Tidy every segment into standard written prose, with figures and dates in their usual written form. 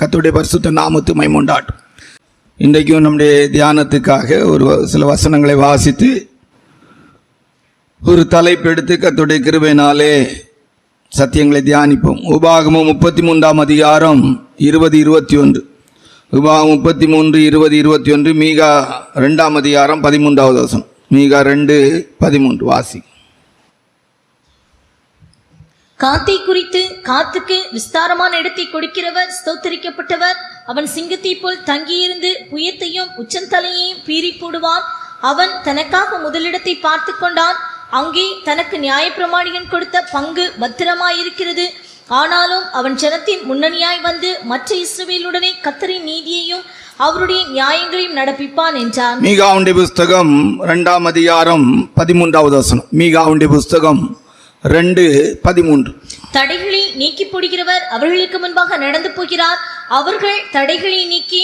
கர்த்தருடைய பரிசுத்த நாமத்து மைமுண்டாட்டும். இன்றைக்கும் நம்முடைய தியானத்துக்காக ஒரு சில வசனங்களை வாசித்து ஒரு தலைப்பெடுத்து கர்த்தருடைய கிருபையினாலே சத்தியங்களை தியானிப்போம். உபாகமம் 33 அதிகாரம் 20-21. உபாகமம் 33-20-21. மீகா 2 அதிகாரம் 13வது வசனம். மீகா 2:13 வாசி. காத்தை குறித்து காத்துக்கு விஸ்தாரமான இடத்தை கொடுக்கிறவர் ஸ்தோத்தரிக்கப்பட்டவர். அவன் சிங்கத்தை போல் தங்கியிருந்து புயத்தையும் உச்சந்தலையையும் பீறி போடுவான். அவன் தனக்காக முதலிடத்தை பார்த்து கொண்டான். அங்கே தனக்கு நியாயப்பிரமாணிகன் கொடுத்த பங்கு பத்திரமாயிருக்கிறது. ஆனாலும் அவன் ஜனத்தின் முன்னணியாய் வந்து மற்ற இஸ்ரவேலுடனே கர்த்தரின் நீதியையும் அவருடைய நியாயங்களையும் நடப்பிப்பான் என்றான். மீகாவுடைய புஸ்தகம் 2 அதிகாரம் 13வது வசனம். மீகாவுடைய புஸ்தகம் 2:13. தடைகளை நீக்கி போடுகிறவர் அவர்களுக்கு முன்பாக நடந்து போகிறார். அவர்கள் தடைகளை நீக்கி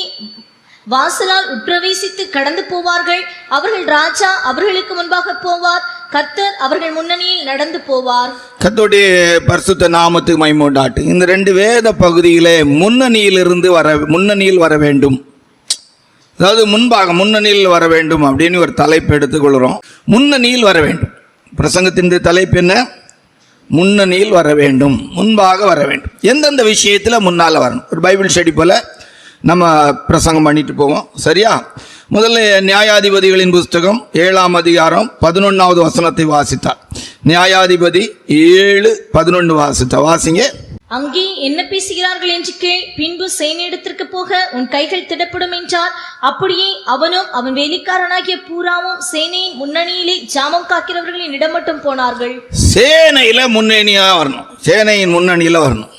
வாசலால் உட்பிரவேசித்து கடந்து போவார்கள். அவர்கள் ராஜா அவர்களுக்கு முன்பாக போவார். கர்த்தர் அவர்கள் முன்னணியில் நடந்து போவார். கர்த்தருடைய பரிசுத்த நாமத்துக்கு மைமுண்டாட்டு. இந்த 2 வேத பகுதியிலே முன்னணியில் வர வேண்டும், அதாவது முன்பாக முன்னணியில் வர வேண்டும் அப்படின்னு ஒரு தலைப்பு எடுத்துக்கொள்கிறோம். முன்னணியில் வர வேண்டும். பிரசங்கத்தின் தலைப்பு என்ன? முன்னணியில் வர வேண்டும், முன்பாக வர வேண்டும். எந்தெந்த விஷயத்தில் முன்னால் வரணும்? ஒரு பைபிள் ஸ்டடி போல் நம்ம பிரசங்கம் பண்ணிட்டு போவோம், சரியா? முதல்ல நியாயாதிபதிகளின் புஸ்தகம் 7 அதிகாரம் 11வது வசனத்தை வாசித்தார். நியாயாதிபதி 7:11 வாசிங்க. அங்கே என்ன பேசுகிறார்கள் என்று கேள், பின்பு சேனையிடத்திற்கு போக உன் கைகள் திடப்படும் என்றார். அப்படியே அவனும் அவன் வேலைக்காரனாகிய பூராவும் சேனையின் முன்னணியிலே ஜாமம் காக்கிறவர்களின் இடம் மட்டும் போனார்கள். சேனையில முன்னணியா வரணும், சேனையின் முன்னணியில வரணும்.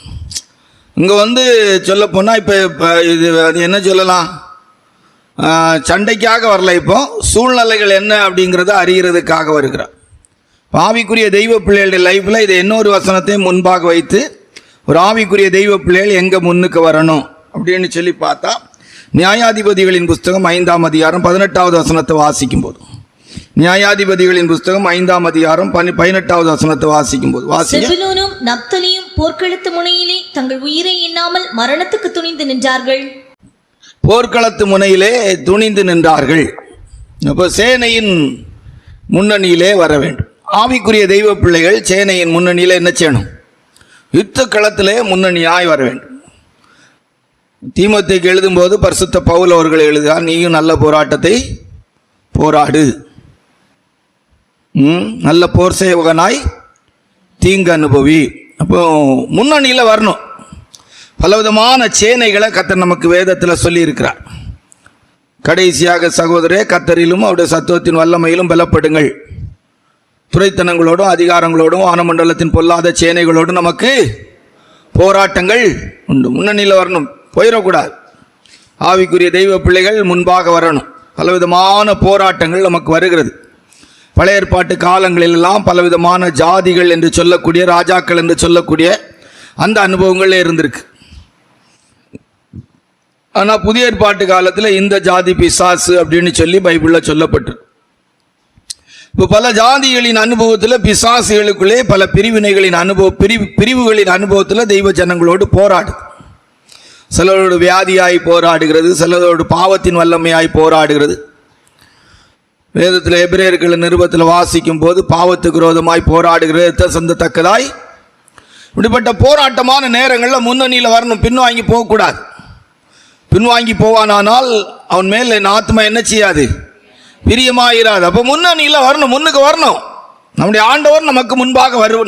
இங்க சொல்ல போனா இப்ப இது என்ன சொல்லலாம், சண்டைக்காக வரல, இப்போ சூழ்நிலைகள் என்ன அப்படிங்கிறத அறிகிறதுக்காக வருகிறார். ஆவிக்குரிய தெய்வ பிள்ளைகளுடைய லைஃப்ல இதை இன்னொரு வசனத்தை முன்பாக வைத்து ஒரு ஆவிக்குரிய தெய்வ பிள்ளைகள் எங்கே முன்னுக்கு வரணும் அப்படின்னு சொல்லி பார்த்தா, நியாயாதிபதிகளின் புஸ்தகம் 5 அதிகாரம் 18வது வசனத்தை வாசிக்கும் போது, நியாயாதிபதிகளின் புஸ்தகம் 5 அதிகாரம் 18வது வசனத்தை வாசிக்கும் போது செபுலோனும் நப்தலியும் போர்க்களத்து முனையிலே தங்கள் உயிரை எண்ணாமல் மரணத்துக்கு துணிந்து நின்றார்கள். போர்க்களத்து முனையிலே துணிந்து நின்றார்கள். அப்போ சேனையின் முன்னணியிலே வர வேண்டும். ஆவிக்குரிய தெய்வ பிள்ளைகள் சேனையின் முன்னணியில என்ன செய்யணும்? யுத்த களத்திலே முன்னணியாய் வர வேண்டும். தீமோத்தேயுக்கு எழுதும்போது பரிசுத்த பவுல் அவர்கள் எழுதுகிறார், நீயும் நல்ல போராட்டத்தை போராடு, நல்ல போர் சேவகனாய் தீங்கு அனுபவி. அப்போ முன்னணியில் வரணும். பலவிதமான சேனைகளை கர்த்தர் நமக்கு வேதத்தில் சொல்லி இருக்கிறார். கடைசியாக சகோதரே, கர்த்தரிலும் அவருடைய சத்துவத்தின் வல்லமையிலும் பலப்படுங்கள். துரைத்தனங்களோடும் அதிகாரங்களோடும் வானமண்டலத்தின் பொல்லாத சேனைகளோடும் நமக்கு போராட்டங்கள் உண்டு. முன்னணியில் வரணும், போயிடக்கூடாது. ஆவிக்குரிய தெய்வ பிள்ளைகள் முன்பாக வரணும். பலவிதமான போராட்டங்கள் நமக்கு வருகிறது. பழைய ஏற்பாட்டு காலங்களிலெல்லாம் பலவிதமான ஜாதிகள் என்று சொல்லக்கூடிய, ராஜாக்கள் என்று சொல்லக்கூடிய அந்த அனுபவங்களே இருந்திருக்கு. ஆனால் புதிய ஏற்பாட்டு காலத்தில் இந்த ஜாதி பிசாசு அப்படின்னு சொல்லி பைபிளில் சொல்லப்பட்டு, இப்போ பல ஜாதிகளின் அனுபவத்தில் பிசாசுகளுக்குள்ளே பல பிரிவினைகளின் பிரிவுகளின் அனுபவத்தில் தெய்வ ஜனங்களோடு போராடு. சிலரோடு வியாதியாய் போராடுகிறது, சிலரோடு பாவத்தின் வல்லமையாய் போராடுகிறது. வேதத்தில் எபிரேயர்கள் நிருபத்தில் வாசிக்கும் போது பாவத்துக்கு விரோதமாய் போராடுகிறது சந்தத்தக்கதாய். இப்படிப்பட்ட போராட்டமான நேரங்களில் முன்னணியில் வரணும், பின்வாங்கி போகக்கூடாது. பின்வாங்கி போவானால் அவன் மேல் என் ஆத்மா என்ன செய்யாது? பிரியமாயிராது. அப்போ முன்னணியில் வரணும், முன்னுக்கு வரணும். நம்முடைய ஆண்டவர்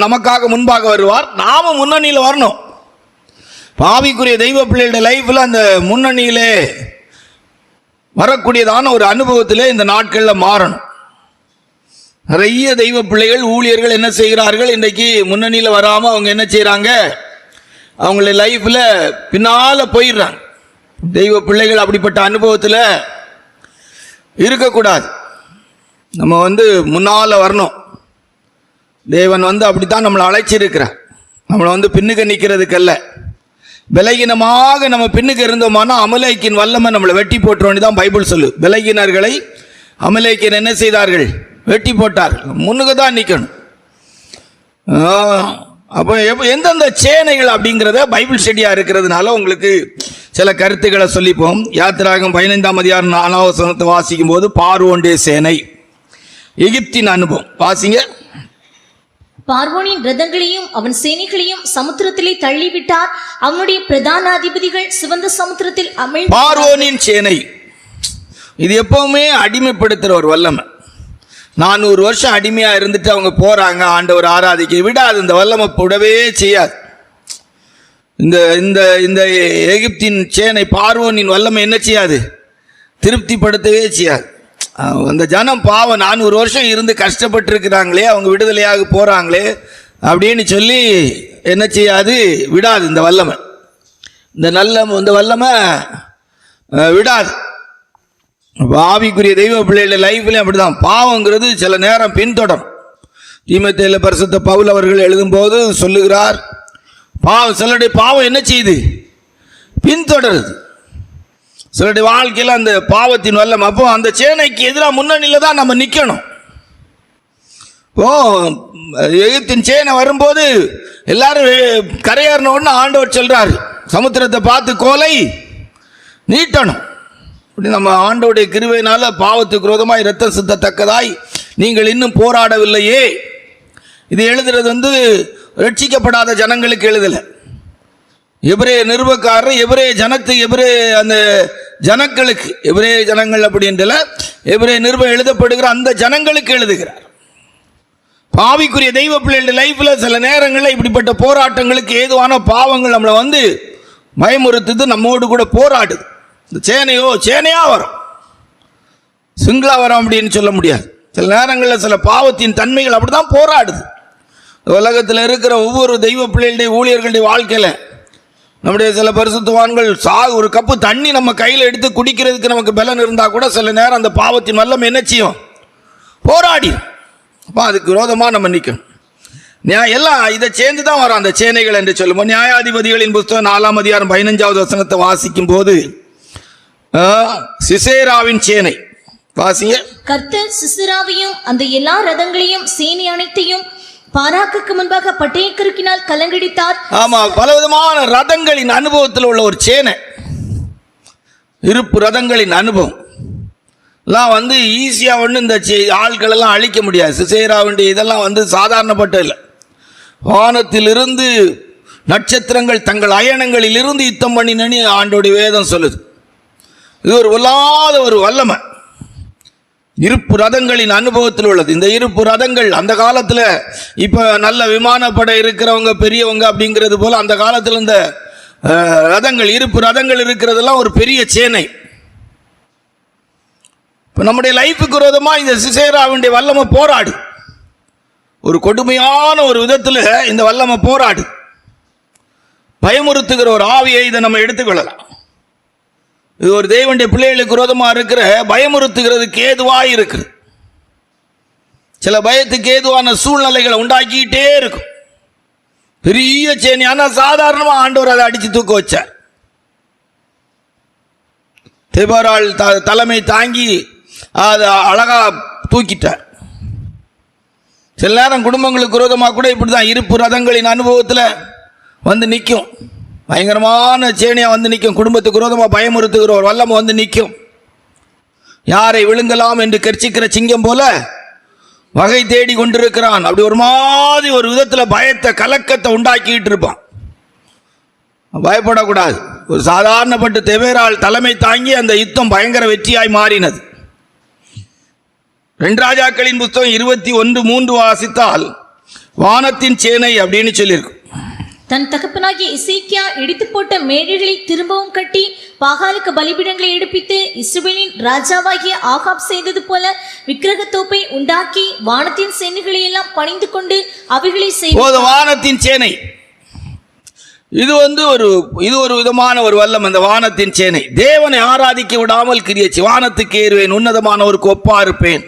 நமக்காக முன்பாக வருவார், நாம முன்னணியில் வரணும். ஆவிக்குரிய தெய்வ பிள்ளைகளுடைய லைஃப்ல அந்த முன்னணியிலே வரக்கூடியதான ஒரு அனுபவத்திலே இந்த நாட்களில் மாறணும். நிறைய தெய்வ பிள்ளைகள் ஊழியர்கள் என்ன செய்கிறார்கள்? இன்றைக்கு முன்னணியில் வராமல் அவங்க என்ன செய்கிறாங்க? அவங்களுடைய லைஃப்பில் பின்னால் போயிடுறாங்க. தெய்வ பிள்ளைகள் அப்படிப்பட்ட அனுபவத்தில் இருக்கக்கூடாது. நம்ம முன்னால் வரணும். தேவன் அப்படித்தான் நம்மளை அழைச்சிருக்கிறார். நம்மளை பின்னுக்கு நிற்கிறதுக்கல்ல. பலகீனமாக நம்ம பின்னுக்கு இருந்தோம்னா அமலேக்கின் வல்லமை நம்மளை வெட்டி போட்டுருவோன்னு தான் பைபிள் சொல்லு. பலகீனர்களை அமலேக்கியர் என்ன செய்தார்கள்? வெட்டி போட்டார்கள். முன்னுக்கு தான் நிற்கணும். அப்போ எந்தெந்த சேனைகள் அப்படிங்கிறத பைபிள் ஸ்டடியாக இருக்கிறதுனால உங்களுக்கு சில கருத்துக்களை சொல்லிப்போம். யாத்திராகம் 15ஆம் அதிகாரம் 4ஆம் வசனத்தை வாசிக்கும் போது பார்வோனுடைய சேனை, எகிப்தின் அனுபவம் வாசிங்க. பார்வோனின் ரதங்களையும் அவன் சேனைகளையும் சமுத்திரத்திலே தள்ளிவிட்டார். அவனுடைய பிரதான அதிபதிகள் சிவந்த சமுத்திரத்தில் அமிழ்ந்து. பார்வோனின் சேனை இது எப்பவுமே அடிமைப்படுத்துற ஒரு வல்லமை. 400 வருஷம் அடிமையா இருந்துட்டு அவங்க போறாங்க ஆண்டவர் ஆராதிக்க விடாது. இந்த வல்லமை விடவே செய்யாது. இந்த இந்த இந்த எகிப்தின் சேனை பார்வோனின் வல்லமை என்ன செய்யாது? திருப்திப்படுத்தவே செய்யாது. அந்த ஜனம் பாவம் 400 வருஷம் இருந்து கஷ்டப்பட்டு இருக்கிறாங்களே, அவங்க விடுதலையாக போறாங்களே அப்படின்னு சொல்லி என்ன செய்யாது? விடாது. இந்த வல்லமை, இந்த வல்லமை விடாது. ஆவிக்குரிய தெய்வ பிள்ளைகள லைஃப்ல அப்படிதான். பாவங்கிறது சில நேரம் பின்தொடரும். தீமோத்தேயுல பரிசுத்த பவுல் அவர்கள் எழுதும்போது சொல்லுகிறார், பாவம் சிலருடைய பாவம் என்ன செய்யுது? பின்தொடருது. சிலருடைய வாழ்க்கையில் அந்த பாவத்தின் வல்லம். அப்போ அந்த சேனைக்கு எதிராக முன்னணியில் தான் நம்ம நிற்கணும். ஓ, எகிப்தின் சேனை வரும்போது எல்லாரும் கரையேறின உடனே ஆண்டவர் சொல்றாரு, சமுத்திரத்தை பார்த்து கோலை நீட்டணும். அப்படி நம்ம ஆண்டவருடைய கிருபையினால பாவத்துக்கு விரோதமாய் இரத்தம் சிந்தத்தக்கதாய் நீங்கள் இன்னும் போராடவில்லையே. இது எழுதுறது ரட்சிக்கப்படாத ஜனங்களுக்கு எழுதலை. எபிரே நிருபக்காரர் எபிரே அந்த ஜனங்களுக்கு, எபிரே ஜனங்கள் அப்படின்றல எபிரே நிருபம் எழுதப்படுகிற அந்த ஜனங்களுக்கு எழுதுகிறார். பாவிக்குரிய தெய்வ பிள்ளைகளுடைய லைஃப்ல சில நேரங்களில் இப்படிப்பட்ட போராட்டங்களுக்கு ஏதுவான பாவங்கள் நம்மளை பயமுறுத்துது, நம்மோடு கூட போராடுது. இந்த சேனையா வரும், சிங்களா வரும் அப்படின்னு சொல்ல முடியாது. சில நேரங்களில் சில பாவத்தின் தன்மைகள் அப்படிதான் போராடுது. உலகத்தில் இருக்கிற ஒவ்வொரு தெய்வ பிள்ளைகளுடைய ஊழியர்களுடைய வாழ்க்கையில் நம்முடைய சில பரிசுத்தவான்கள் ஒரு கப்பு தண்ணி நம்ம கையில் எடுத்து குடிக்கிறதுக்கு நமக்கு பலன் இருந்தால் கூட சில நேரம் அந்த பாவத்தின் வல்லம் என்ன செய்யும்? போராடி. அப்போ அதுக்கு விரோதமாக நம்ம நிற்கணும். எல்லாம் இதை சேர்ந்து தான் வரும் அந்த சேனைகள் என்று சொல்லுவோம். நியாயாதிபதிகளின் புத்தகம் 4ஆம் அதிகாரம் 15வது வசனத்தை வாசிக்கும் போது சிசேராவின் சேனை வாசிங்க. கர்த்தர் சிசேராவையும் அந்த எல்லா ரதங்களையும் சேனை அனைத்தையும் பாராக்குக்கு முன்பாக பட்டயக்கருக்கினால் கலங்கடித்தார். ஆமா, பலவிதமான ரதங்களின் அனுபவத்தில் உள்ள ஒரு சேனை, இருப்பு ரதங்களின் அனுபவம் எல்லாம் ஈஸியா இந்த ஆட்கள் எல்லாம் அழிக்க முடியாது. சிசேராவுடைய இதெல்லாம் சாதாரணப்பட்ட இல்லை. வானத்திலிருந்து நட்சத்திரங்கள் தங்கள் அயனங்களில் இருந்து யுத்தம் பண்ணினு ஆண்டோடைய வேதம் சொல்லுது. இது ஒரு வல்லாத ஒரு வல்லமை, இருப்பு ரதங்களின் அனுபவத்தில் உள்ளது. இந்த இருப்பு ரதங்கள் அந்த காலத்தில் இப்போ நல்ல விமானப்படை இருக்கிறவங்க பெரியவங்க அப்படிங்கிறது போல அந்த காலத்தில் இந்த ரதங்கள், இருப்பு ரதங்கள் இருக்கிறதெல்லாம் ஒரு பெரிய சேனை. இப்போ நம்முடைய லைஃபுக்கு விரோதமாக இந்த சிசேராவுடைய வல்லமை போராடு. ஒரு கொடுமையான ஒரு விதத்தில் இந்த வல்லமை போராடு. பயமுறுத்துகிற ஒரு ஆவியை இதை நம்ம எடுத்துக்கொள்ளலாம். இது ஒரு தேவனுடைய பிள்ளைகளுக்கு விரோதமாக இருக்கிற பயமுறுத்துகிறதுக்கு ஏதுவாக இருக்குது. சில பயத்துக்கு ஏதுவான சூழ்நிலைகளை உண்டாக்கிட்டே இருக்கும். பெரிய சேனை, ஆனால் சாதாரணமாக ஆண்டவர் அதை அடித்து தூக்க வச்சார். தெபரால் தலைமை தாங்கி அதை அழகா தூக்கிட்டார். சில நேரம் குடும்பங்களுக்கு விரோதமாக கூட இப்படி தான் இருப்பு ரதங்களின் அனுபவத்தில் நிற்கும். பயங்கரமான சேனையாக நிற்கும். குடும்பத்துக்கு விரோதமாக பயமுறுத்துகிற ஒரு வல்லமை நிற்கும். யாரை விழுங்கலாம் என்று கர்ச்சிக்கிற சிங்கம் போல வகை தேடி கொண்டிருக்கிறான். அப்படி ஒரு மாதிரி ஒரு விதத்தில் பயத்தை கலக்கத்தை உண்டாக்கிட்டு இருப்பான். பயப்படக்கூடாது. ஒரு சாதாரணப்பட்ட தெபேரால் தலைமை தாங்கி அந்த யுத்தம் பயங்கர வெற்றியாய் மாறினது. 2 ராஜாக்களின் புத்தகம் 21:3 வாசித்தால் வானத்தின் சேனை அப்படின்னு சொல்லியிருக்கு. தன் தகப்பனாகிய எசேக்கியா இடித்து போட்ட மேடைகளை திரும்பவும் கட்டி பாகாலுக்கு பலிபீடங்களை எடுப்பித்து இஸ்ரவேலின் ராஜாவாகிய ஆகாப் செய்தது போல விக்கிரகத்தோப்பை உண்டாக்கி வானத்தின் சேனைகளை எல்லாம் பணிந்து கொண்டு அவைகளை செய்வது. வானத்தின் சேனை இது ஒரு விதமான ஒரு வல்லம். அந்த வானத்தின் சேனை தேவனை ஆராதிக்க விடாமல் கிரியச்சு. வானத்துக்கு ஏறுவேன், உன்னதமானவருக்கு ஒப்பா இருப்பேன்.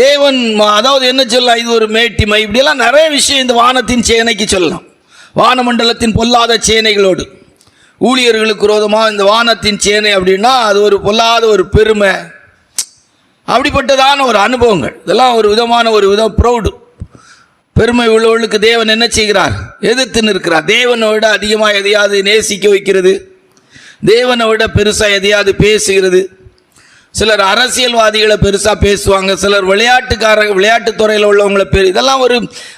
தேவன் அதாவது என்ன சொல்லலாம், இது ஒரு மேட்டிமை, இப்படியெல்லாம் நிறைய விஷயம் இந்த வானத்தின் சேனைக்கு சொல்லலாம். வானமண்டலத்தின் பொல்லாத சேனைகளோடு ஊழியர்களுக்கு விரோதமாக இந்த வானத்தின் சேனை அப்படின்னா அது ஒரு பொல்லாத ஒரு பெருமை, அப்படிப்பட்டதான ஒரு அனுபவங்கள். இதெல்லாம் ஒரு விதமான ப்ரௌடு, பெருமை உள்ளவர்களுக்கு தேவன் என்ன செய்கிறார்? எதிர்த்து நிற்கிறார். தேவனோட அதிகமாக எதையாவது நேசிக்க வைக்கிறது, தேவனை விட பெருசா எதையாவது பேசுகிறது. சிலர் அரசியல்வாதிகளை பெருசா பேசுவாங்க, சிலர் விளையாட்டுத் துறையில் உள்ளவங்களை இதெல்லாம்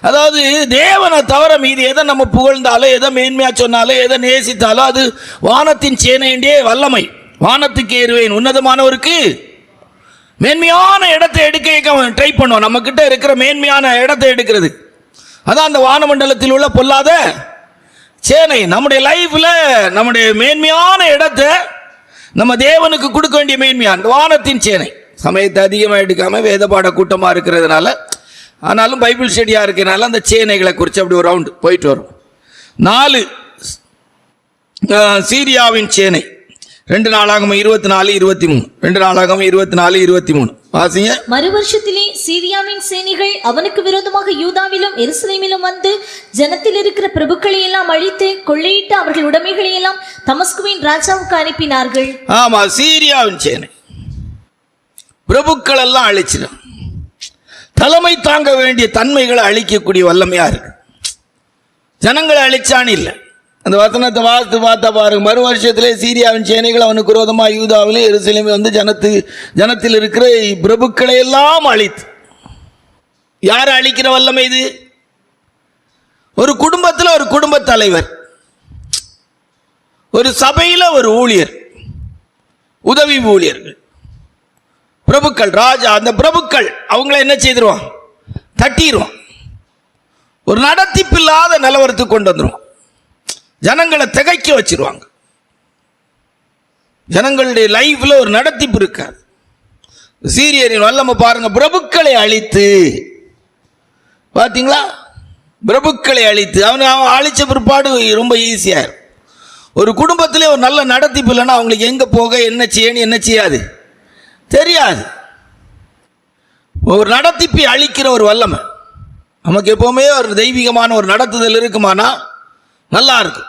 அதாவது தேவனை தவிர மீது எதை நம்ம புகழ்ந்தாலும், எதை மேன்மையா சொன்னாலும், எதை நேசித்தாலும் அது வானத்தின் சேனையின்றே வல்லமை. வானத்துக்கு ஏறுவேன், உன்னதமானவருக்கு மேன்மையான இடத்தை எடுக்க ட்ரை பண்ணுவோம். நம்ம கிட்ட இருக்கிற மேன்மையான இடத்தை எடுக்கிறது அதான் அந்த வானமண்டலத்தில் உள்ள பொல்லாத சேனை. நம்முடைய லைஃப்ல நம்முடைய மேன்மையான இடத்தை நம்ம தேவனுக்கு கொடுக்க வேண்டிய மேன்மையான வானத்தின் சேனை. சமயத்தை அதிகமாக எடுக்காம வேத பாட கூட்டமாக இருக்கிறதுனால, ஆனாலும் பைபிள் ஸ்டடியாக இருக்கிறதுனால அந்த சேனைகளை குறித்து அப்படி ஒரு ரவுண்டு போயிட்டு வரும். 4 சீரியாவின் சேனை. 2 நாளாகமம் 24-23. 2 நாளாகமம் 24-23 வாசிங்க. மறுவருஷத்திலே சீரியாவின் சேனைகள் அவனுக்கு விரோதமாக யூதாவிலும் எருசலேமிலும் வந்து ஜனத்தில் இருக்கிற பிரபுக்களை எல்லாம் அழித்து கொள்ளையிட்டு அவர்கள் உடைமைகளை எல்லாம் தமஸ்குவின் ராஜாவுக்கு அனுப்பினார்கள். ஆமா, சீரியாவின் சேனை பிரபுக்கள் எல்லாம் அழிச்சிடும். தலைமை தாங்க வேண்டிய தன்மைகளை அழிக்கக்கூடிய வல்லமையா இருக்கு. ஜனங்களை அழிச்சான்னு இல்லை. அந்த வசனத்தை வாசித்து பார்த்தா பாருங்க. மறு வருஷத்திலே சீரியாவின் சேனைகள் அவனுக்கு விரோதமாக யூதாவிலும் எருசலேமிலும் வந்து ஜனத்தில் இருக்கிற பிரபுக்களை எல்லாம் அழித்து. யாரை அழிக்கிற வல்லமை இது? ஒரு குடும்பத்தில் ஒரு குடும்ப தலைவர், ஒரு சபையில் ஒரு ஊழியர், உதவி ஊழியர்கள், பிரபுக்கள், ராஜா. அந்த பிரபுக்கள் அவங்கள என்ன செய்திருவான்? தட்டிடுவான். ஒரு நடத்திப்பில்லாத நிலவரத்துக்கு கொண்டு வந்துடும். ஜனங்களை திகைக்க வச்சிருவாங்க. ஜனங்களுடைய லைஃப்ல ஒரு நடத்திப்பு இருக்காது. சீரியரின் வல்லமை பாருங்க. பிரபுக்களை அழித்து, பார்த்தீங்களா? பிரபுக்களை அழித்து அவன் அழிச்ச பிற்பாடு ரொம்ப ஈஸியா இருக்கும். ஒரு குடும்பத்திலே ஒரு நல்ல நடத்திப்பு இல்லைன்னா அவங்களுக்கு எங்க போக, என்ன செய்யணும், என்ன செய்யாது தெரியாது. ஒரு நடத்திப்பை அழிக்கிற ஒரு வல்லமை நமக்கு எப்பவுமே ஒரு தெய்வீகமான ஒரு நடத்துதல் இருக்குமானா நல்லா இருக்கும்.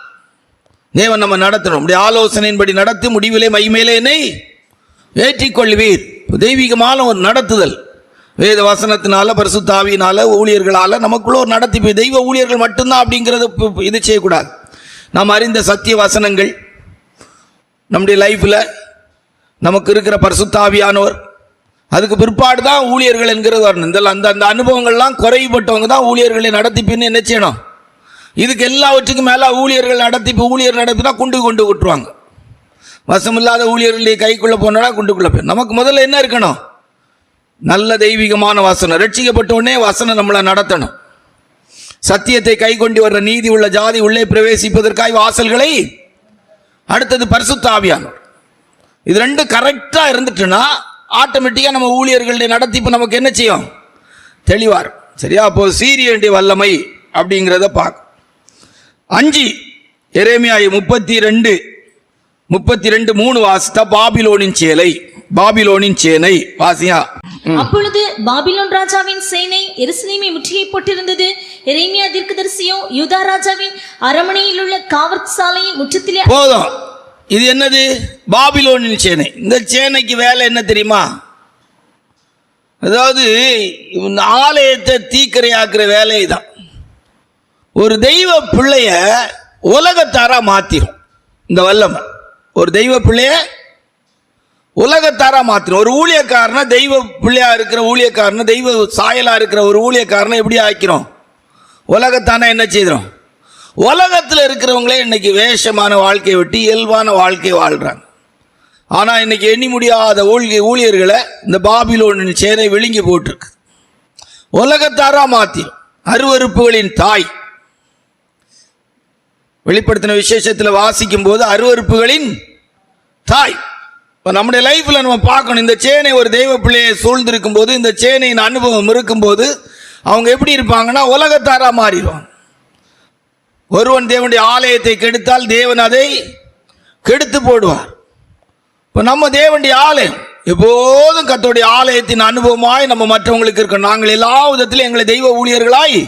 தேவன் நம்ம நடத்தணும். நம்முடைய ஆலோசனையின்படி நடத்தி முடிவிலே மைமேலே என்னை ஏற்றிக்கொள்வீர். தெய்வீகமான ஒரு நடத்துதல் வேத வசனத்தினால, பரிசுத்த ஆவியினால, ஊழியர்களால் நமக்குள்ள ஒரு நடத்தி. தெய்வ ஊழியர்கள் மட்டும்தான் அப்படிங்கிறது இது செய்யக்கூடாது. நாம் அறிந்த சத்திய வசனங்கள் நம்முடைய லைஃப்பில் நமக்கு இருக்கிற பரிசுத்த ஆவியானவர், அதுக்கு பிற்பாடு தான் ஊழியர்கள் என்கிறது வரணும். அந்த அனுபவங்கள்லாம் குறைபட்டவங்க தான் ஊழியர்களை நடத்திப்பின்னு என்ன செய்யணும். இதுக்கு எல்லாவற்றுக்கும் மேலே ஊழியர்கள் நடத்தினா கொண்டு விட்டுருவாங்க. வசமில்லாத ஊழியர்களுடைய கைக்குள்ளே போனா குண்டுக்குள்ளே போய். நமக்கு முதல்ல என்ன இருக்கணும்? நல்ல தெய்வீகமான வசனம். ரட்சிக்கப்பட்ட உடனே வசனம் நம்மளை நடத்தணும். சத்தியத்தை கை கொண்டு வர்ற நீதி உள்ள ஜாதி உள்ளே பிரவேசிப்பதற்காக வாசல்களை. அடுத்தது பரிசுத்த ஆவியானவர். இது ரெண்டும் கரெக்டா இருந்துட்டுன்னா ஆட்டோமேட்டிக்கா நம்ம ஊழியர்களுடைய நடத்திப்பு நமக்கு என்ன செய்யும்? தெளிவார். சரியா? அப்போ சீரியனுடைய வல்லமை அப்படிங்கிறத பார்க்க. 5 எரேமியா 32:3 வாசித்தா பாபிலோனின் சேனை வாசியா. அப்பொழுது பாபிலோன் ராஜாவின் சேனை எருசலேமை முற்றுகை போட்டிருந்தது. எரேமியா தீர்க்கதரிசியோ யூதா ராஜாவின் அரமனையில் உள்ள காவற் சாலையின் முற்றத்திலே. போதும். இது என்னது? பாபிலோனின் சேனை. இந்த சேனைக்கு வேலை என்ன தெரியுமா? அதாவது ஆலயத்தை தீக்கிரையாக்குற வேலை தான். ஒரு தெய்வ பிள்ளைய உலகத்தாரா மாத்திரும் இந்த வல்லமை. ஒரு தெய்வ பிள்ளைய உலகத்தாரா மாத்திரும். ஒரு ஊழியக்காரனை, தெய்வ பிள்ளையா இருக்கிற ஊழியக்காரனை, தெய்வ சாயலா இருக்கிற ஒரு ஊழியக்காரனை எப்படி ஆக்கிறோம்? உலகத்தானா என்ன செய்கிறோம்? உலகத்தில் இருக்கிறவங்களே இன்னைக்கு வேஷமான வாழ்க்கையை விட்டு இயல்பான வாழ்க்கையை வாழ்றாங்க. ஆனால் இன்னைக்கு எண்ணி முடியாத ஊழியர்களை இந்த பாபிலோனின் சேனை விழுங்கி போட்டிருக்கு. உலகத்தாரா மாத்திரும். அருவருப்புகளின் தாய். வெளிப்படுத்தின விசேஷத்தில் வாசிக்கும் போது அருவருப்புகளின் தாய். இப்போ நம்முடைய லைஃப்பில் நம்ம பார்க்கணும். இந்த சேனை ஒரு தெய்வ பிள்ளையை சூழ்ந்திருக்கும் போது, இந்த சேனையின் அனுபவம் இருக்கும்போது அவங்க எப்படி இருப்பாங்கன்னா உலகத்தாரா மாறிடுவாங்க. ஒருவன் தேவனுடைய ஆலயத்தை கெடுத்தால் தேவன் அதை கெடுத்து போடுவார். இப்போ நம்ம தேவனுடைய ஆலயம் எப்போதும் கர்த்தருடைய ஆலயத்தின் அனுபவமாய் நம்ம மற்றவங்களுக்கு இருக்கணும். நாங்கள் எல்லா விதத்திலும் எங்களை தெய்வ ஊழியர்களாய்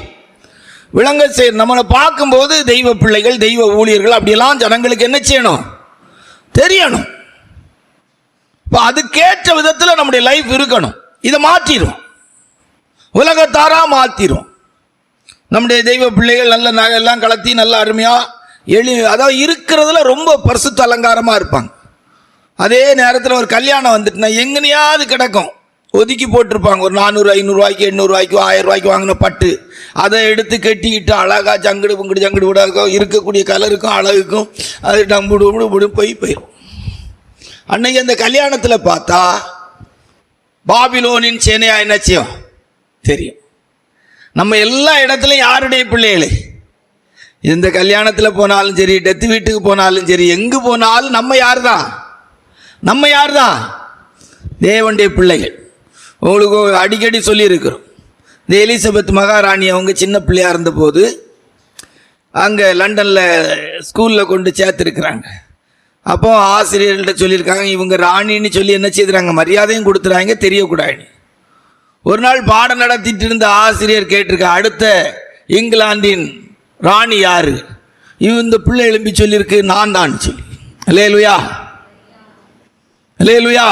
விளங்க செய்ய. நம்மளை பார்க்கும்போது தெய்வ பிள்ளைகள், தெய்வ ஊழியர்கள் அப்படியெல்லாம் ஜனங்களுக்கு என்ன செய்யணும்? தெரியணும். இப்போ அதுக்கேற்ற விதத்தில் நம்முடைய லைஃப் இருக்கணும். இதை மாற்றிடும். உலகத்தாரா மாற்றிடும். நம்முடைய தெய்வ பிள்ளைகள் நல்ல நகையெல்லாம் கலத்தி நல்ல அருமையாக அதாவது இருக்கிறதுல ரொம்ப பரிசுத்த அலங்காரமாக இருப்பாங்க. அதே நேரத்தில் ஒரு கல்யாணம் வந்துட்டுனா எங்கனையாவது கிடக்கும், ஒதுக்கி போட்டிருப்பாங்க. ஒரு 400 500 800 1000 வாங்கின பட்டு அதை எடுத்து கட்டிக்கிட்டு அழகாக ஜங்குடு கூட இருக்கக்கூடிய கலருக்கும் அழகுக்கும் அது டம்புடு போயிடும். அன்னைக்கு அந்த கல்யாணத்தில் பார்த்தா பாபிலோனின் சேனையா என்ன செய்யும் தெரியும். நம்ம எல்லா இடத்துலையும் யாருடைய பிள்ளைகளே, இந்த கல்யாணத்தில் போனாலும் சரி, டெத்து வீட்டுக்கு போனாலும் சரி, எங்கு போனாலும் நம்ம யார் தான் தேவனுடைய பிள்ளைகள். உங்களுக்கு அடிக்கடி சொல்லியிருக்கிறோம். இந்த எலிசபெத் மகாராணி அவங்க சின்ன பிள்ளையாக இருந்தபோது அங்கே லண்டனில் ஸ்கூலில் கொண்டு சேர்த்துருக்குறாங்க. அப்போ ஆசிரியர்கள்ட்ட சொல்லியிருக்காங்க, இவங்க ராணின்னு சொல்லி என்ன செய்துறாங்க, மரியாதையும் கொடுத்துறாங்க, தெரியக்கூடாது. ஒரு நாள் பாடம் நடத்திட்டு இருந்த ஆசிரியர் கேட்டிருக்க, அடுத்த இங்கிலாந்தின் ராணி யாரு? இந்த பிள்ளை எழும்பி சொல்லியிருக்கு, நான் தான் சொல்லி. அல்லேலூயா, அல்லேலூயா.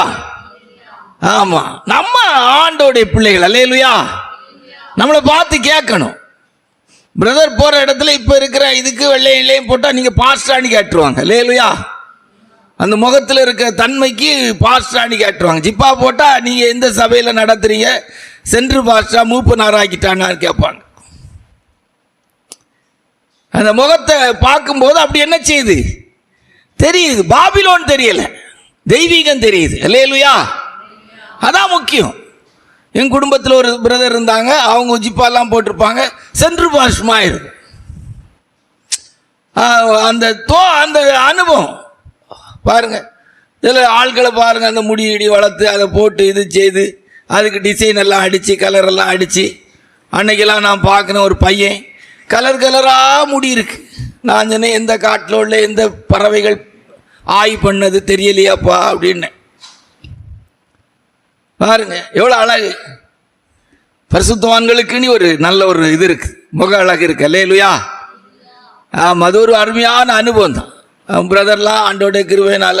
ஆமா, நம்ம ஆண்டோடைய பிள்ளைகள். அல்லேலூயா. நம்மளை பார்த்து கேட்கணும். பிரதர் போற இடத்துல இப்ப இருக்கிற இதுக்கு வெள்ளையிலையும் போட்டா நீங்க பாஸ்டானி கேட்டுருவாங்க. அல்லேலூயா. அந்த முகத்தில் இருக்க தன்மைக்கு பாஸ்டானி கேட்டுருவாங்க. ஜிப்பா போட்டா நீங்க எந்த சபையில நடத்துறீங்க, சென்று பாஸ்டா மூப்பனார் ஆக்கிட்டான்னு கேட்பாங்க. அந்த முகத்தை பார்க்கும்போது அப்படி என்ன செய்யுது தெரியுது. பாபிலோன் தெரியல, தெய்வீகம் தெரியுது. அல்லேலூயா. அதான் முக்கியம். என் குடும்பத்தில் ஒரு பிரதர் இருந்தாங்க, அவங்க ஜிப்பாலாம் போட்டிருப்பாங்க, சென்ட்ரு பாஸ்மா இருக்கும். அந்த அனுபவம் பாருங்க. இதில் ஆட்களை பாருங்க, அந்த முடியடி வளர்த்து அதை போட்டு இது செய்து அதுக்கு டிசைன் எல்லாம் அடித்து கலரெல்லாம் அடித்து. அன்னைக்கெல்லாம் நான் பார்க்கணும், ஒரு பையன் கலராக முடி இருக்கு. நான் சொன்னேன், எந்த காட்டில் உள்ள எந்த பறவைகள் ஆய் பண்ணது தெரியலையாப்பா அப்படின்னு. பாருங்க எவ்வளோ அழகு. பரிசுத்தவான்களுக்குன்னு ஒரு நல்ல ஒரு இது இருக்கு, முக அழகு இருக்கு. அல்லேலூயா. அது ஒரு அருமையான அனுபவம் தான். பிரதர்லாம் ஆண்டோட கிருபையினால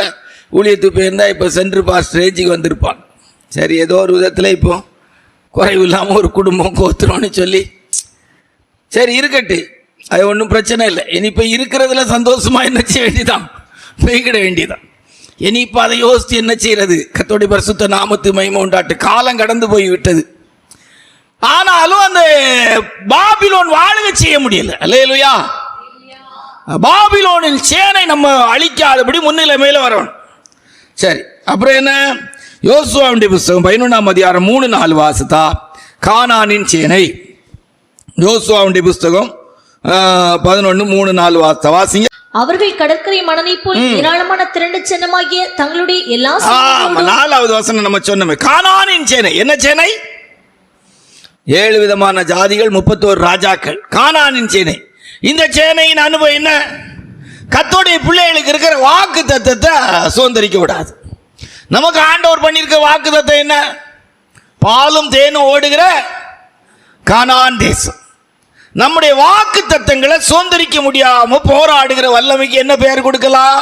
ஊழியத்துக்கு போயிருந்தா இப்போ சென்ட்ரு பாஸ்ட் ரேஞ்சுக்கு வந்திருப்பான். சரி, ஏதோ ஒரு விதத்தில் இப்போ குறைவு இல்லாமல் ஒரு குடும்பம் கோத்துறோன்னு சொல்லி சரி இருக்கட்டு, அது ஒன்றும் பிரச்சனை இல்லை. இனி இப்போ இருக்கிறதுல சந்தோஷமாக என்ன செய்ய வேண்டியதான், போய்கிட வேண்டியதான். இனி இப்போ அதை யோசித்து என்ன செய்யறது? கர்த்தருடைய பரிசுத்த நாமத்து மகிமை உண்டாட்டு. காலம் கடந்து போய் விட்டது. ஆனாலும் அந்த பாபிலோன் வாழக செய்ய முடியல. அல்லேலூயா. பாபிலோனின் சேனை நம்ம அழிக்காதபடி முன்னிலைமையில வரணும். சரி, அப்புறம் என்ன? யோசுவாவுடைய புஸ்தகம் 11ஆம் அதிகாரம் 3-4 வாசித்தா கானானின் சேனை. யோசுவாவுடைய புஸ்தகம் 11:3-4 வாசிங்க. அவர்கள் கடற்கரை மணலை போல் ஏராளமான திரண்டு சின்னமாகிய தங்களுடைய எல்லா 4வது வசனம் நம்ம சொன்னோமே, கானானின் சேனை. என்ன சேனை? 7 விதமான ஜாதிகள், 31 ராஜாக்கள். கானானின் சேனை. இந்த சேனையின் அனுபவம் என்ன? கர்த்தருடைய பிள்ளைகளுக்கு இருக்கிற வாக்கு தத்தத்தை சுதந்திரிக்க விடாது. நமக்கு ஆண்டவர் பண்ணியிருக்க வாக்கு தத்தம் என்ன? பாலும் தேனும் ஓடுகிற கானான் தேசம். நம்முடைய வாக்கு தத்தங்களை சுதந்திரிக்க முடியாம போராடுகிற வல்லமைக்கு என்ன பெயர் கொடுக்கலாம்?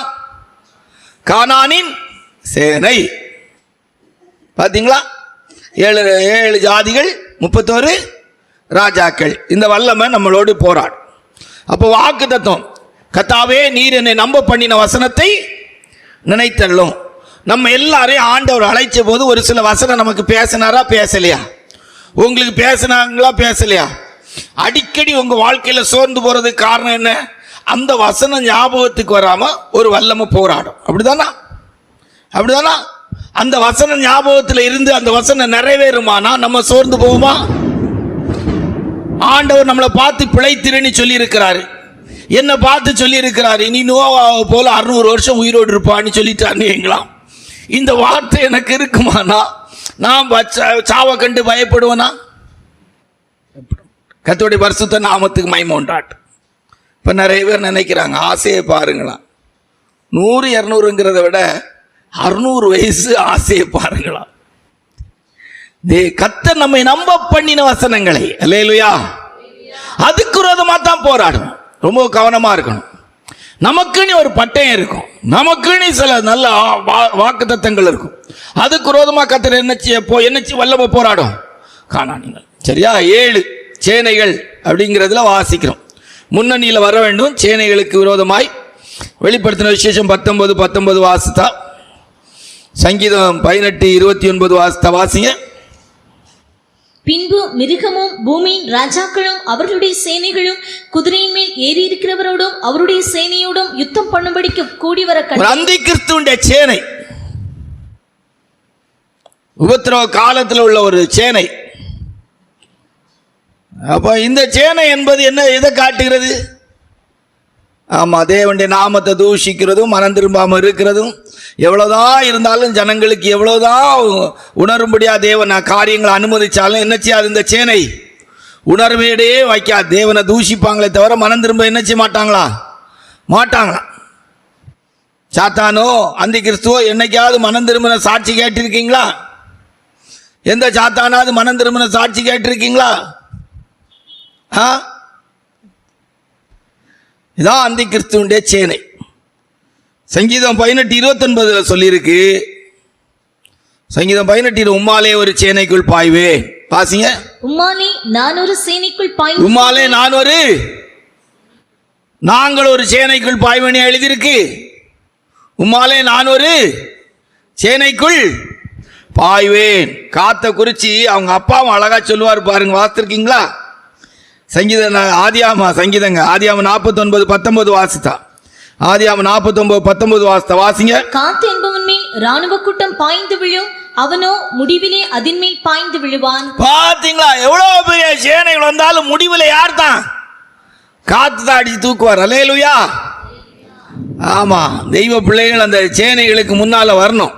கானானின் சேனை. பாத்தீங்களா? 7 ஜாதிகள், 31 ராஜாக்கள். இந்த வல்லமை நம்மளோடு போராடும். அப்போ வாக்கு தத்தம், கர்த்தாவே நீர் என்னை நம்ப பண்ணின வசனத்தை நினைத்தள்ளும். நம்ம எல்லாரையும் ஆண்டவர் அழைச்ச போது ஒரு சில வசனம் நமக்கு பேசினாரா பேசலையா? உங்களுக்கு பேசினாங்களா பேசலையா? அடிக்கடி உங்க வாழ்க்கையில சோர்ந்து போறதுக்கு காரணம் என்ன? அந்த வசனம் ஞாபகத்துக்கு வராம ஒரு வல்லமை போராடும். அப்படிதானா? அந்த வசனம் ஞாபகத்தில் இருந்து அந்த வசனம் நிறைவேறுமானா நம்ம சோர்ந்து போவோமா? ஆண்டவர் நம்மளை பார்த்து பிழைத்திருன்னு சொல்லி இருக்கிறாரு, என்ன பார்த்து சொல்லி இருக்கிறாரு, நீ நோவாவை போல 600 வருஷம் உயிரோடு இருப்பான்னு சொல்லிட்டாருங்களா? இந்த வார்த்தை எனக்கு இருக்குமானா நான் சாவை கண்டு பயப்படுவேனா? கர்த்தருடைய பரிசுத்த நாமத்துக்கு மகிமை உண்டாட்டு. இப்போ நிறைய பேர் நினைக்கிறாங்க, ஆசையை பாருங்களாம், 100 200ங்கிறத விட 600 வயசு ஆசையை பாருங்களாம். கர்த்தர் நம்மை நம்ப பண்ணின வசனங்களை, அல்லேலூயா, அதுக்கு விரோதமா தான் போராடும். ரொம்ப கவனமா இருக்கணும். நமக்குன்னு ஒரு பட்டயம் இருக்கும், நமக்குன்னு சில நல்ல வாக்கு தத்தங்கள் இருக்கும். அதுக்கு விரோதமா கர்த்தர் என்ன வல்லமை போராடும். காணானீங்கள். சரியா? 7 சேனைகள் அப்படிங்கிறதுல வாசிக்கிறோம். முன்னணியில் வர வேண்டும் சேனைகளுக்கு விரோதமாய். வெளிப்படுத்தின விசேஷம் 19:19 வாசித்தா, சங்கீதம் 18:29 வாசித்தா வாசிங்க. பின்பு மிருகமும் பூமியின் ராஜாக்களும் அவர்களுடைய சேனைகளும் குதிரையின் மேல் ஏறி இருக்கிறவரோடும் அவருடைய சேனையோடும் யுத்தம் பண்ணும்படிக்கு கூடி வர அந்தி கிறிஸ்துவின் சேனை, உபத்திரவ காலத்தில் உள்ள ஒரு சேனை. அப்ப இந்த சேனை என்பது என்ன, எதை காட்டுகிறது? ஆமா, தேவனுடைய நாமத்தை தூஷிக்கிறதும் மனம் திரும்பாமல் இருக்கிறதும். எவ்வளவுதான் இருந்தாலும் ஜனங்களுக்கு எவ்வளவுதான் உணரும்படியா தேவன் காரியங்களை அனுமதிச்சாலும் என்ன செய்யாது இந்த சேனை? உணர்வேடே வைக்காது. தேவனை தூஷிப்பாங்களே தவிர மனம் திரும்ப என்ன செய்ய மாட்டாங்களா. சாத்தானோ அந்தி கிறிஸ்துவோ என்னைக்காவது மனம் திரும்பின சாட்சி கேட்டிருக்கீங்களா? எந்த சாத்தானாவது மனம் திரும்பின சாட்சி கேட்டிருக்கீங்களா? இதான் அந்தி கிறிஸ்துவனுடைய சேனை. சங்கீதம் 18:29 சொல்லியிருக்கு. சங்கீதம் 18 உம்மாலே ஒரு சேனைக்குள் பாய்வே. பாசிங்க. உம்மாலே நான் ஒரு சேனைக்குள் பாய்வேன். உம்மாலே நாங்கள் ஒரு சேனைக்குள் பாய்வேன் எழுதியிருக்கு. உம்மாலே நான் ஒரு சேனைக்குள் பாய்வேன். காத்த குறிச்சி அவங்க அப்பாவும் அழகா சொல்லுவார் பாருங்க, வாசித்திருக்கீங்களா? சங்கீதங்க ஆதியாம 49:19 வாசித்தா. ஆதியாம 49:19 வாசித்தா வாசிங்க. காத்து என்பவன் மேல் ராணுவ கூட்டம் பாய்ந்து விழும், அவனோ முடிவிலே அதின் மேல் பாய்ந்து விழுவான். பாத்தீங்களா, எவ்வளவு பெரிய சேனைகள் வந்தாலும் முடிவில் யார் தான்? காத்து தான் அடிச்சு தூக்குவார். அல்லேலூயா. ஆமா, தெய்வ பிள்ளைகள் அந்த சேனைகளுக்கு முன்னால வரணும்.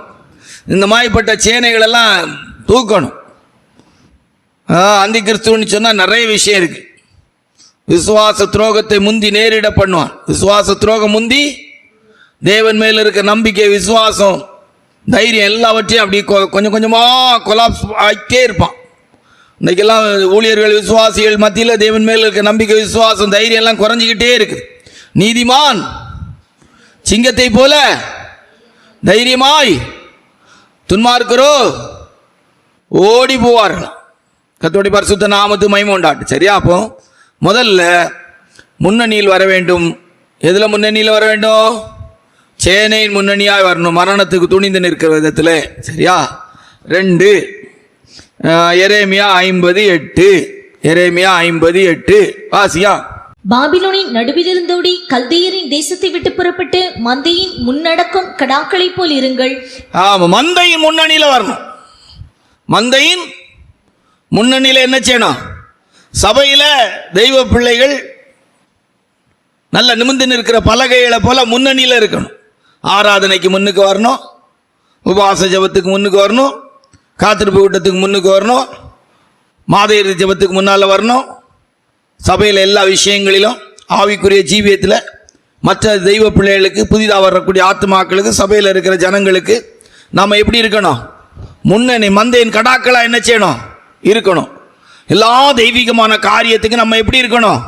இந்த மாதிரிப்பட்ட சேனைகள் எல்லாம் தூக்கணும். அந்தி கிறிஸ்துவன்னு சொன்னா நிறைய விஷயம் இருக்கு. விசுவாச துரோகத்தை முந்தி நேரிட பண்ணுவான். விசுவாச துரோகம் முந்தி தேவன் மேல இருக்க நம்பிக்கை, விசுவாசம், தைரியம் எல்லாவற்றையும் அப்படி கொஞ்சம் கொஞ்சமா கொலாப்ஸ் ஆகிட்டே இருப்பான். இன்னைக்கெல்லாம் ஊழியர்கள் விசுவாசிகள் மத்தியில் தேவன் மேல இருக்க நம்பிக்கை, விசுவாசம், தைரியம் எல்லாம் குறைஞ்சிக்கிட்டே இருக்குது. நீதிமான் சிங்கத்தை போல தைரியமாய், துன்மார்க்கரோ ஓடி போவார்கள். கர்த்தருடைய பரிசுத்த நாமத்துக்கு மகிமை உண்டாகட்டும். சரியா? அப்போ முதல்ல முன்னணியில் வர வேண்டும். எதுல முன்னணியில் வர வேண்டும்? சேனையின் முன்னணியாய் வரணும், மரணத்துக்கு துணிந்து நிற்கிற விதத்தில். சரியா? 2 எரேமியா 50:8. எரேமியா 50:8 வாசியா. பாபிலோனின் நடுவிலிருந்தோடி கல்தேயரின் தேசத்தை விட்டு புறப்பட்டு மந்தையின் முன்னடக்கும் கடாக்களை போல் இருங்கள். ஆமா, மந்தையின் முன்னணியில வரணும். மந்தையின் முன்னணியில என்ன செய்யணும்? சபையில தெய்வ பிள்ளைகள் நல்ல நிமிர்ந்து நிற்கிற பலகைகளை போல முன்னணியில இருக்கணும். ஆராதனைக்கு முன்னுக்கு வரணும், உபவாச ஜபத்துக்கு முன்னுக்கு வரணும், காத்திருப்பு கூட்டத்துக்கு முன்னுக்கு வரணும், மாத இறுதி ஜபத்துக்கு முன்னால வரணும். சபையில் எல்லா விஷயங்களிலும் ஆவிக்குரிய ஜீவியத்தில் மற்ற தெய்வ பிள்ளைகளுக்கு, புதிதாக வரக்கூடிய ஆத்மாக்களுக்கு, சபையில் இருக்கிற ஜனங்களுக்கு நாம் எப்படி இருக்கணும்? முன்னணி மந்தையின் கடாக்களா என்ன செய்யணும்? இருக்கணும். எல்லா தெய்வீகமான காரியத்துக்கு நம்ம எப்படி இருக்கணும்?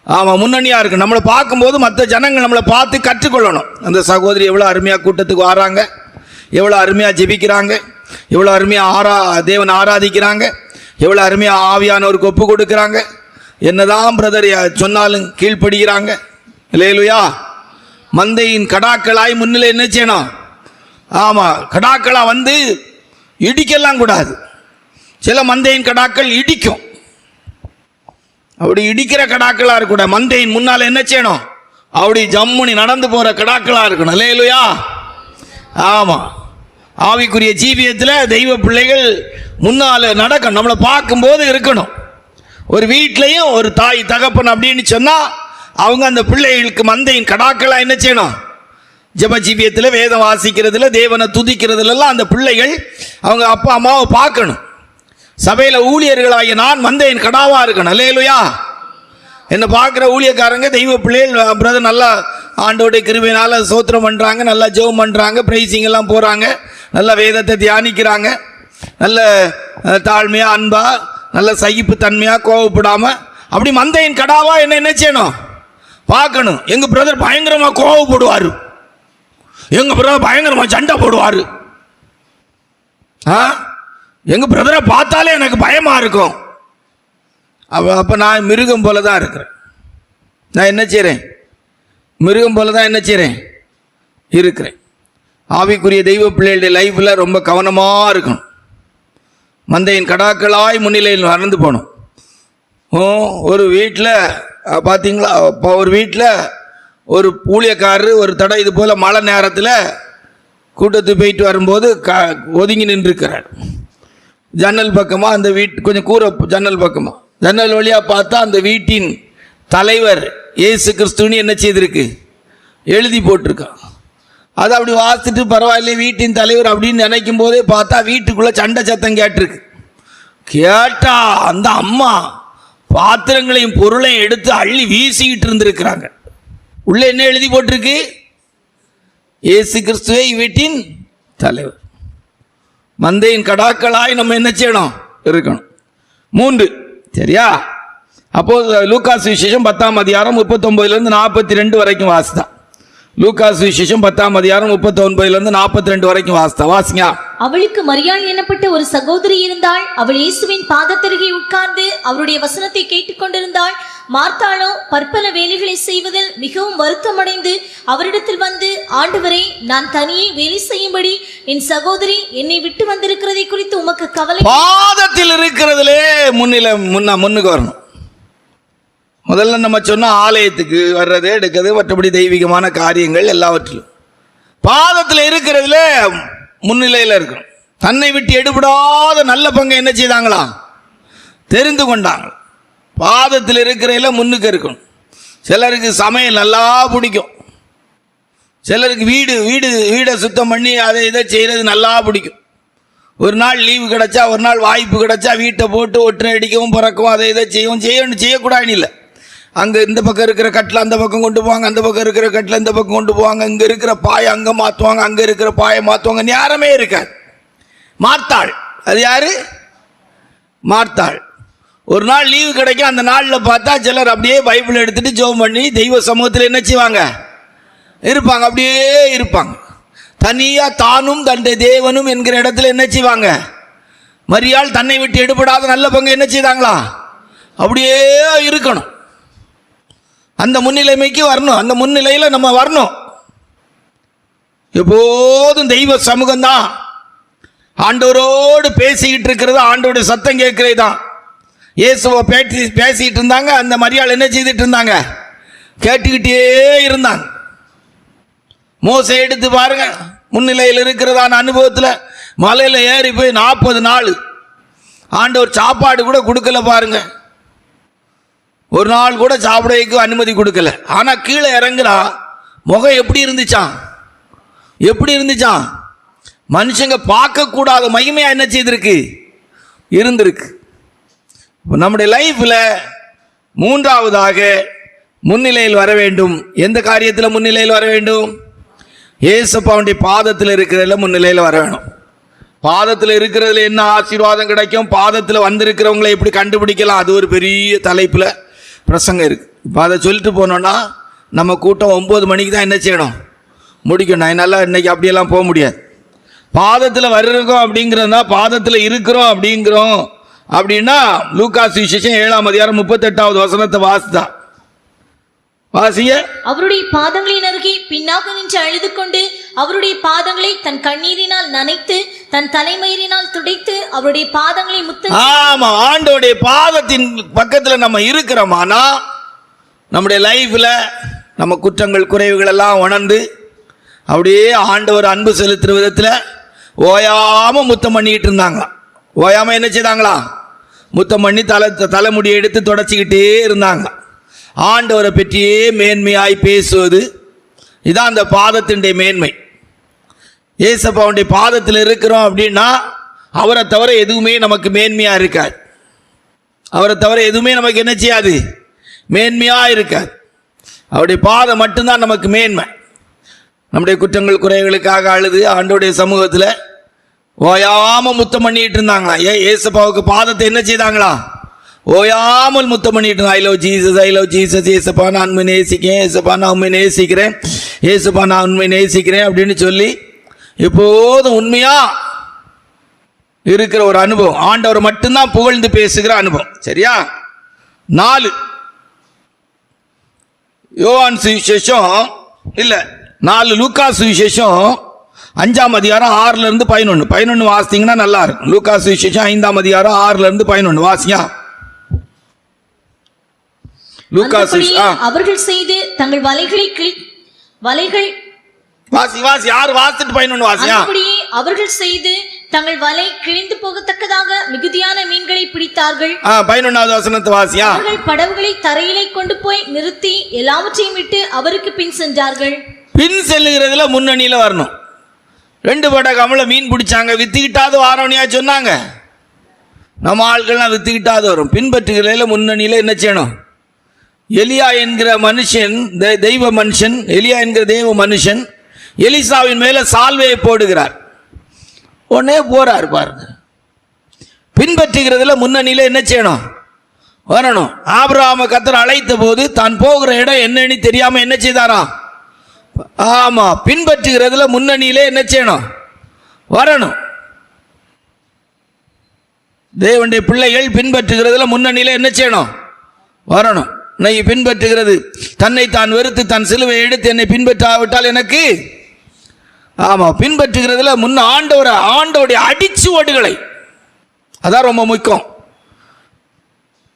ஆமாம், முன்னணியாக இருக்கணும். நம்மளை பார்க்கும்போது மற்ற ஜனங்கள் நம்மளை பார்த்து கற்றுக்கொள்ளணும். அந்த சகோதரி எவ்வளோ அருமையாக கூட்டத்துக்கு வராங்க, எவ்வளோ அருமையாக ஜெபிக்கிறாங்க, எவ்வளோ அருமையாக தேவனை ஆராதிக்கிறாங்க, எவ்வளோ அருமையாக ஆவியானவருக்கு ஒப்பு கொடுக்குறாங்க, என்னதான் பிரதர் சொன்னாலும் கீழ்ப்படுகிறாங்க. இல்லையா? மந்தையின் கடாக்களாய் முன்னிலை என்ன செய்யணும்? ஆமாம், கடாக்களா வந்து இடிக்கலாம் கூடாது. சில மந்தையின் கடாக்கள் இடிக்கும். அப்படி இடிக்கிற கடாக்களா இருக்கக்கூடாது. மந்தையின் முன்னால் என்ன செய்யணும்? அப்படி ஜம்முனி நடந்து போற கடாக்களா இருக்கணும். இல்லையா? ஆமா, ஆவிக்குரிய ஜீவியத்தில் தெய்வ பிள்ளைகள் முன்னால நடக்கணும், நம்மளை பார்க்கும்போது இருக்கணும். ஒரு வீட்லையும் ஒரு தாய் தகப்பன் அப்படின்னு சொன்னா அவங்க அந்த பிள்ளைகளுக்கு மந்தையின் கடாக்களா என்ன செய்யணும்? ஜப ஜீவியத்தில், வேதம் வாசிக்கிறதுல, தேவனை துதிக்கிறதுலாம் அந்த பிள்ளைகள் அவங்க அப்பா அம்மாவை பார்க்கணும். சபையில் ஊழியர்களாகிய நான் மந்தையின் கடாவா இருக்கணும். அல்லேலூயா. என்னை பார்க்குற ஊழியக்காரங்க தெய்வ பிள்ளைகள், பிரதர் நல்லா ஆண்டோடைய கிருபையினால சோத்திரம் பண்ணுறாங்க, நல்லா ஜெபம் பண்ணுறாங்க, பிரைசிங் எல்லாம் போகிறாங்க, நல்ல வேதத்தை தியானிக்கிறாங்க, நல்ல தாழ்மையா, அன்பா, நல்ல சகிப்பு தன்மையா, கோவப்படாமல் அப்படி மந்தையின் கடாவா என்ன செய்யணும்? பார்க்கணும். எங்கள் பிரதர் பயங்கரமாக கோவப்படுவார், எங்கள் பிரதர் பயங்கரமாக சண்டை போடுவார், எங்கள் பிரதரை பார்த்தாலே எனக்கு பயமாக இருக்கும். அப்போ நான் மிருகம் போல தான் இருக்கிறேன். நான் என்ன செய்கிறேன்? மிருகம் போல தான் என்ன செய்கிறேன்? இருக்கிறேன். ஆவிக்குரிய தெய்வ பிள்ளைகளுடைய லைஃப்பில் ரொம்ப கவனமாக இருக்கணும். மந்தையின் கடாக்களாய் முன்னிலையில் நடந்து போகணும். ஒரு வீட்டில் பார்த்தீங்களா, இப்போ ஒரு வீட்டில் ஒரு ஊழியக்காரரு ஒரு தடவை இது போல் மழை நேரத்தில் கூட்டத்துக்கு போயிட்டு வரும்போது ஒதுங்கி நின்றுருக்கிறார். ஜன்னல் பக்கமாக, அந்த வீட்டு கொஞ்சம் கூரை ஜன்னல் பக்கமாக, ஜன்னல் வழியாக பார்த்தா அந்த வீட்டின் தலைவர் இயேசு கிறிஸ்துன்னு என்ன செய்திருக்கு? எழுதி போட்டிருக்கான். அதை அப்படி வாசித்துட்டு பரவாயில்ல வீட்டின் தலைவர் அப்படின்னு நினைக்கும் போதே பார்த்தா வீட்டுக்குள்ளே சண்டை சத்தம் கேட்டிருக்கு. கேட்டா அந்த அம்மா பாத்திரங்களையும் பொருளையும் எடுத்து அள்ளி வீசிக்கிட்டு இருந்திருக்கிறாங்க. உள்ள என்ன எழுதி போட்டிருக்கு? இயேசு கிறிஸ்துவே வீட்டின் தலைவர். மந்தையின் கடாக்களாய் நம்ம என்ன செய்யணும்? இருக்கணும். 3 சரியா? அப்போ லூக்காஸ் விசேஷம் 10ஆம் அதிகாரம் 39 42 வரைக்கும் வாசித்தான். லூக்காஸ் விசேஷம் 10ஆம் அதிகாரம் 39 42 வரைக்கும் வாசிங்க. அவளுக்கு மரியாள் எனப்பட்ட ஒரு சகோதரி இருந்தாள். அவள் இயேசுவின் பாதத்தருகே உட்கார்ந்து அவருடைய வசனத்தை கேட்டுக்கொண்டிருந்தாள். மார்த்தாளோ பற்பல வேலைகளை செய்வதில் மிகவும் வருத்தமடைந்து அவரிடத்தில் வந்து, ஆண்டவரே, நான் தனியே வேலை செய்யும்படி என் சகோதரி என்னை விட்டு வந்திருக்கிறதை குறித்து உமக்கு கவலை. பாதத்தில் இருக்கிறதுலே முன்னுக்கு வரணும். முதல்ல நம்ம சொன்ன ஆலயத்துக்கு வர்றது எடுக்கிறது, மற்றபடி தெய்வீகமான காரியங்கள் எல்லாவற்றிலும் பாதத்தில் இருக்கிறதுல முன்னிலையில் இருக்கணும். தன்னை விட்டு எடுபடாத நல்ல பங்கை என்ன செய்தாங்களா? தெரிந்து கொண்டாங்க. பாதத்தில் இருக்கிறதுல முன்னுக்கு இருக்கணும். சிலருக்கு சமையல் நல்லா பிடிக்கும், சிலருக்கு வீடை சுத்தம் பண்ணி அதை இதை செய்கிறது நல்லா பிடிக்கும். ஒரு நாள் லீவு கிடைச்சா, ஒரு நாள் வாய்ப்பு கிடைச்சா வீட்டை போட்டு ஒற்றை அடிக்கவும் பிறக்கவும் அதை இதை செய்யக்கூடாதுன்னு இல்லை. அங்கே இந்த பக்கம் இருக்கிற கட்டில் அந்த பக்கம் கொண்டு போவாங்க, அந்த பக்கம் இருக்கிற கட்டில் இந்த பக்கம் கொண்டு போவாங்க, இங்கே இருக்கிற பாயை அங்கே மாற்றுவாங்க, அங்கே இருக்கிற பாயை மாற்றுவாங்க. நேரமே இருக்காது. மார்த்தாள், அது யாரு? மார்த்தாள். ஒரு நாள் லீவு கிடைக்கும். அந்த நாளில் பார்த்தா சிலர் அப்படியே பைபிள் எடுத்துகிட்டு ஜெபம் பண்ணி தெய்வ சமூகத்தில் என்ன செய்வாங்க? இருப்பாங்க. அப்படியே இருப்பாங்க. தனியாக தானும் தன் தேவனும் என்கிற இடத்துல என்ன செய்வாங்க? மரியாள் தன்னை விட்டு எடுபடாத நல்ல பங்கு என்ன செய்தாங்களா? அப்படியே இருக்கணும். அந்த முன்னிலைமைக்கு வரணும். அந்த முன்னிலையில் நம்ம வரணும். எப்போதும் தெய்வ சமூகம் தான். ஆண்டவரோடு பேசிக்கிட்டு இருக்கிறது, ஆண்டவருடைய சத்தம் கேட்கிறது தான். இயேசுவை பேசிக்கிட்டு இருந்தாங்க. அந்த மரியாள் என்ன செய்துட்டு இருந்தாங்க? கேட்டுக்கிட்டே இருந்தாங்க. மோசே எடுத்து பாருங்க, முன்னிலையில் இருக்கிறதான அனுபவத்தில் மலையில் ஏறி போய் 40 நாள் ஆண்டவர் சாப்பாடு கூட கொடுக்கல பாருங்க. ஒரு நாள் கூட சாப்பிடக்கு அனுமதி கொடுக்கல. ஆனால் கீழே இறங்குறா, முகம் எப்படி இருந்துச்சான்? மனுஷங்க பார்க்கக்கூடாத மகிமையா என்ன செய்திருக்கு? இருந்திருக்கு. நம்முடைய லைஃப்பில் 3ஆவதாக முன்னிலையில் வர வேண்டும். எந்த காரியத்தில் முன்னிலையில் வர வேண்டும்? ஏசப்பாவுடைய பாதத்தில் இருக்கிறதுல முன்னிலையில் வர வேணும். பாதத்தில் இருக்கிறதுல என்ன ஆசீர்வாதம் கிடைக்கும்? பாதத்தில் வந்திருக்கிறவங்களை எப்படி கண்டுபிடிக்கலாம்? அது ஒரு பெரிய தலைப்பில் பிரசங்கம் இருக்குது. இப்போ அதை சொல்லிட்டு போனோன்னா நம்ம கூட்டம் 9 மணிக்கு தான் என்ன செய்யணும்? முடிக்கணும். என்னால் இன்னைக்கு அப்படியெல்லாம் போக முடியாது. பாதத்தில் வருகிறோம் அப்படிங்கிறதுனா, பாதத்தில் இருக்கிறோம் அப்படிங்கிறோம் அப்படின்னா லூக்காஸ் விசேஷம் 7ஆம் அதிகாரம் 38வது வசனத்தை வாசிங்க. அவருடைய பாதங்களின் அருகே பின்னாக நின்று அழுது கொண்டு அவருடைய பாதங்களை தன் கண்ணீரினால் நனைத்து தன் தலைமயிரினால் துடைத்து அவருடைய பாதங்களை ஆமா, ஆண்டோடைய பாதத்தின் பக்கத்தில் நம்ம இருக்கிறோமானா நம்முடைய லைஃப்ல நம்ம குற்றங்கள் குறைவுகள் எல்லாம் உணர்ந்து அப்படியே ஆண்டவர் அன்பு செலுத்துற விதத்தில் ஓயாம முத்தம் பண்ணிக்கிட்டு இருந்தாங்க. ஓயாம என்ன செய்தாங்களா? முத்தம் பண்ணி தலைமுடியை எடுத்து தொடச்சிக்கிட்டே இருந்தாங்க. ஆண்டவரை பற்றியே மேன்மையாய் பேசுவது, இதான் அந்த பாதத்தினுடைய மேன்மை. ஏசப்பாவுடைய பாதத்தில் இருக்கிறோம் அப்படின்னா அவரை தவிர எதுவுமே நமக்கு மேன்மையாக இருக்காது. அவரை தவிர எதுவுமே நமக்கு என்ன செய்யாது? மேன்மையாக இருக்காது. அவருடைய பாதம் மட்டும்தான் நமக்கு மேன்மை. நம்முடைய குற்றங்கள் குறைகளுக்காக அழுது ஆண்டோடைய சமூகத்தில் ஓயாமல் முத்தம் பண்ணிட்டு இருந்தாங்களா? ஏசப்பாவுக்கு பாதத்தை என்ன செய்தாங்களா? ஓயாமல் முத்தம் பண்ணிட்டு இருந்தா. ஐ லவ் ஜீசஸ், ஏசப்பா நான் உண்மை நேசிக்கிறேன், ஏசப்பா நான் உண்மை நேசிக்கிறேன், ஏசப்பா நான் உண்மை நேசிக்கிறேன் அப்படின்னு சொல்லி எப்போதும் உண்மையா இருக்கிற ஒரு அனுபவம். ஆண்டவர் மட்டும்தான் புகழ்ந்து பேசுகிற அனுபவம். சரியா? 4 யோவான் சுவிசேஷம் இல்ல 4 லூக்கா சுவிசேஷம் 5ஆம் அதிகாரம் 6ல இருந்து 11 வாசித்தீங்கன்னா நல்லா இருக்கும். லூக்கா சுவிசேஷம் 5ஆம் அதிகாரம் 6ல இருந்து 11 வாசியா. லூக்கா சுவிசேஷம் அவர்கள் செய்து தங்கள் வலைகள் வாசி யார் வாசிட்டு 11 வாசியா. அப்படியே அவர்கள் செய்து தங்கள் வலை கிழிந்து போகத்தக்கதாக மிகுதியான மீன்களை பிடித்தார்கள். 11வது வசனத்தை வாசியா. அவர்கள் படகுகளை தரையிலே கொண்டு போய் நிறுத்தி எல்லாவற்றையும் விட்டு அவருக்கு பின் சென்றார்கள். பின் செல்லுகிறதுல முன்னணியில வரணும். 2 படகு அமல மீன் பிடிச்சாங்க, வித்துக்கிட்டாது வாரவனியா சொன்னாங்க. நம்ம ஆட்கள்லாம் வித்துக்கிட்டாது வரும். பின்பற்றுகிறதுல முன்னணியில என்ன செய்யணும்? எலியா என்கிற மனுஷன், தெய்வ மனுஷன், எலியா என்கிற தெய்வ மனுஷன் எலிசாவின் மேல சால்வையை போடுகிறார். உடனே போறார் பாருங்க. பின்பற்றுகிறதுல முன்னணியில என்ன செய்யணும்? வரணும். ஆபிரகாம கர்த்தர் அழைத்த போது தான் போகிற இடம் என்னன்னு தெரியாம என்ன செய்தாராம்? ஆமா, பின்பற்றுகிறதுல முன்னணியிலே என்ன செய்யணும்? வரணும். தேவனுடைய பிள்ளைகள் பின்பற்றுகிறதுல முன்னணியில என்ன செய்யணும்? வரணும். இன்னைக்கு பின்பற்றுகிறது தன்னை தான் வெறுத்து தன் சிலுவை எடுத்து என்னை பின்பற்றாவிட்டால் எனக்கு ஆமா, பின்பற்றுகிறதுல முன்ன ஆண்டவருடைய அடிச்சுவடுகளை, அதான் ரொம்ப முக்கியம்.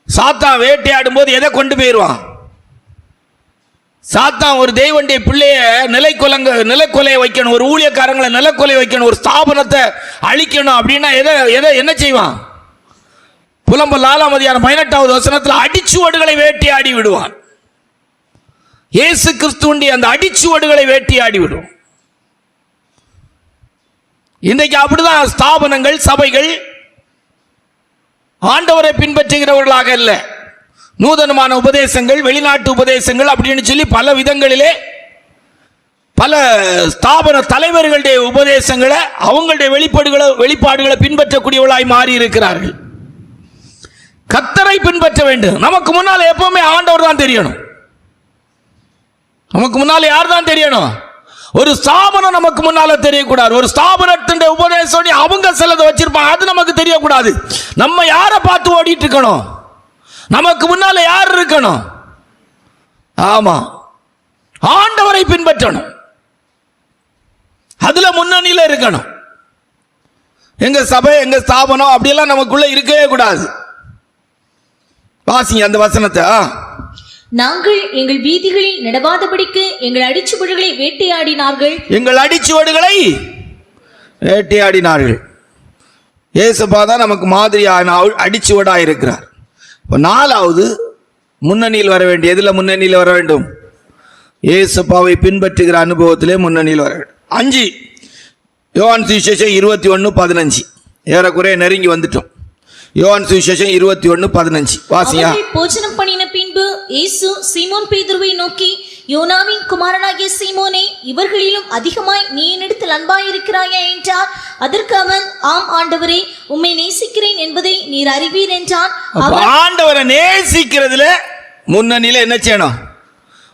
சாத்தான் வேட்டையாடும் போது எதை கொண்டு போயிடுவான்? சாத்தான் ஒரு தெய்வனுடைய பிள்ளைய நிலக்கொலை வைக்கணும், ஒரு ஊழியக்காரங்களை நிலக்கொலை வைக்கணும், ஒரு ஸ்தாபனத்தை அழிக்கணும் அப்படின்னா எதை என்ன செய்வான்? புலம்பல் 4ஆம் அதிகாரம் 18வது வசனத்தில் அடிச்சுவடுகளை வேட்டையாடி விடுவான். இயேசு கிறிஸ்துவின் அந்த அடிச்சுவடுகளை வேட்டையாடி விடும். இன்றைக்கு அப்படிதான் ஸ்தாபனங்கள், சபைகள் ஆண்டவரை பின்பற்றுகிறவர்களாக இல்ல, நூதனமான உபதேசங்கள், வெளிநாட்டு உபதேசங்கள் அப்படின்னு சொல்லி பல விதங்களிலே பல ஸ்தாபன தலைவர்களுடைய உபதேசங்களை, அவங்களுடைய வெளிப்பாடுகளை பின்பற்றக்கூடியவர்களாய் மாறி இருக்கிறார்கள். கர்த்தரை பின்பற்ற வேண்டும். நமக்கு முன்னால் எப்பவுமே ஆண்டவர் தான் தெரியணும். நமக்கு முன்னால் யார் தான் தெரியணும்? ஒரு ஸ்தாபனம் நமக்கு முன்னால தெரியக்கூடாது. ஒரு ஸ்தாபனத்தின் உபதேசம் அவங்க சிலதை வச்சிருப்பாங்க, அது நமக்கு தெரியக்கூடாது. நம்ம யாரை பார்த்து ஓடிட்டு இருக்கணும்? நமக்கு முன்னால யார் இருக்கணும்? ஆமா, ஆண்டவரை பின்பற்றணும். அதுல முன்னணியில இருக்கணும். எங்க சபை, எங்க ஸ்தாபனம் அப்படியெல்லாம் நமக்குள்ள இருக்கவே கூடாது. வாசிங்க அந்த வசனத்தை. நாங்கள் எங்கள் வீதிகளில் நடவாதபடிக்கு எங்கள் அடிச்சுவடுகளை வேட்டையாடினார்கள். எங்கள் அடிச்சுவடுகளை வேட்டையாடினார்கள். இயேசுப்பா தான் நமக்கு மாதிரியான அடிச்சுவடா இருக்கிறார். 4வது முன்னணியில் வர வேண்டும். எதுல முன்னணியில் வர வேண்டும்? இயேசுப்பாவை பின்பற்றுகிற அனுபவத்திலே முன்னணியில் வர வேண்டும். 5 யோவான் சுவிசேஷம் 21:15 ஏறக்குறைய நெருங்கி வந்துட்டோம். யோவான் சுவிசேஷம் 21:15 வாசியா. போஜனம் பண்ணின பின்பு இயேசு சீமோன் பேதுருவை நோக்கி, யோனாவின் குமாரனாகிய சீமோனே, இவர்களிலும் அதிகமாய் நீ என்னிடத்தில் அன்பாயிருக்கிறாயா என்றார். அதற்கு அவன், ஆம் ஆண்டவரே, உம்மை நேசிக்கிறேன் என்பதை நீர் அறிவீர் என்றான். ஆண்டவரை நேசிக்கிறதுல முன்னணியில என்ன செய்யணும்?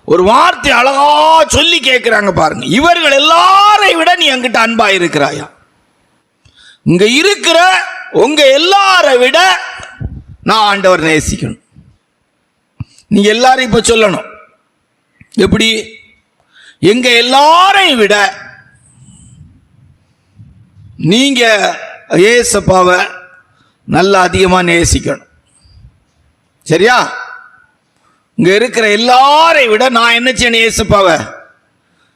ஒரு வார்த்தை அழகா சொல்லி கேட்கிறாங்க பாருங்க. இவர்கள் எல்லாரை விட நீ என்கிட்ட அன்பாயிருக்கிறாயா? இங்க இருக்கிற உங்க எல்லாரை விட நான் ஆண்டவர் நேசிக்கணும். நீங்க எல்லாரும் இப்ப சொல்லணும். எப்படி? எங்க எல்லாரையும் விட நீங்க இயேசுப்பாவை நல்லா அதிகமா நேசிக்கணும். சரியா? இங்க இருக்கிற எல்லாரை விட நான் என்ன செய்யணும்? இயேசுப்பாவை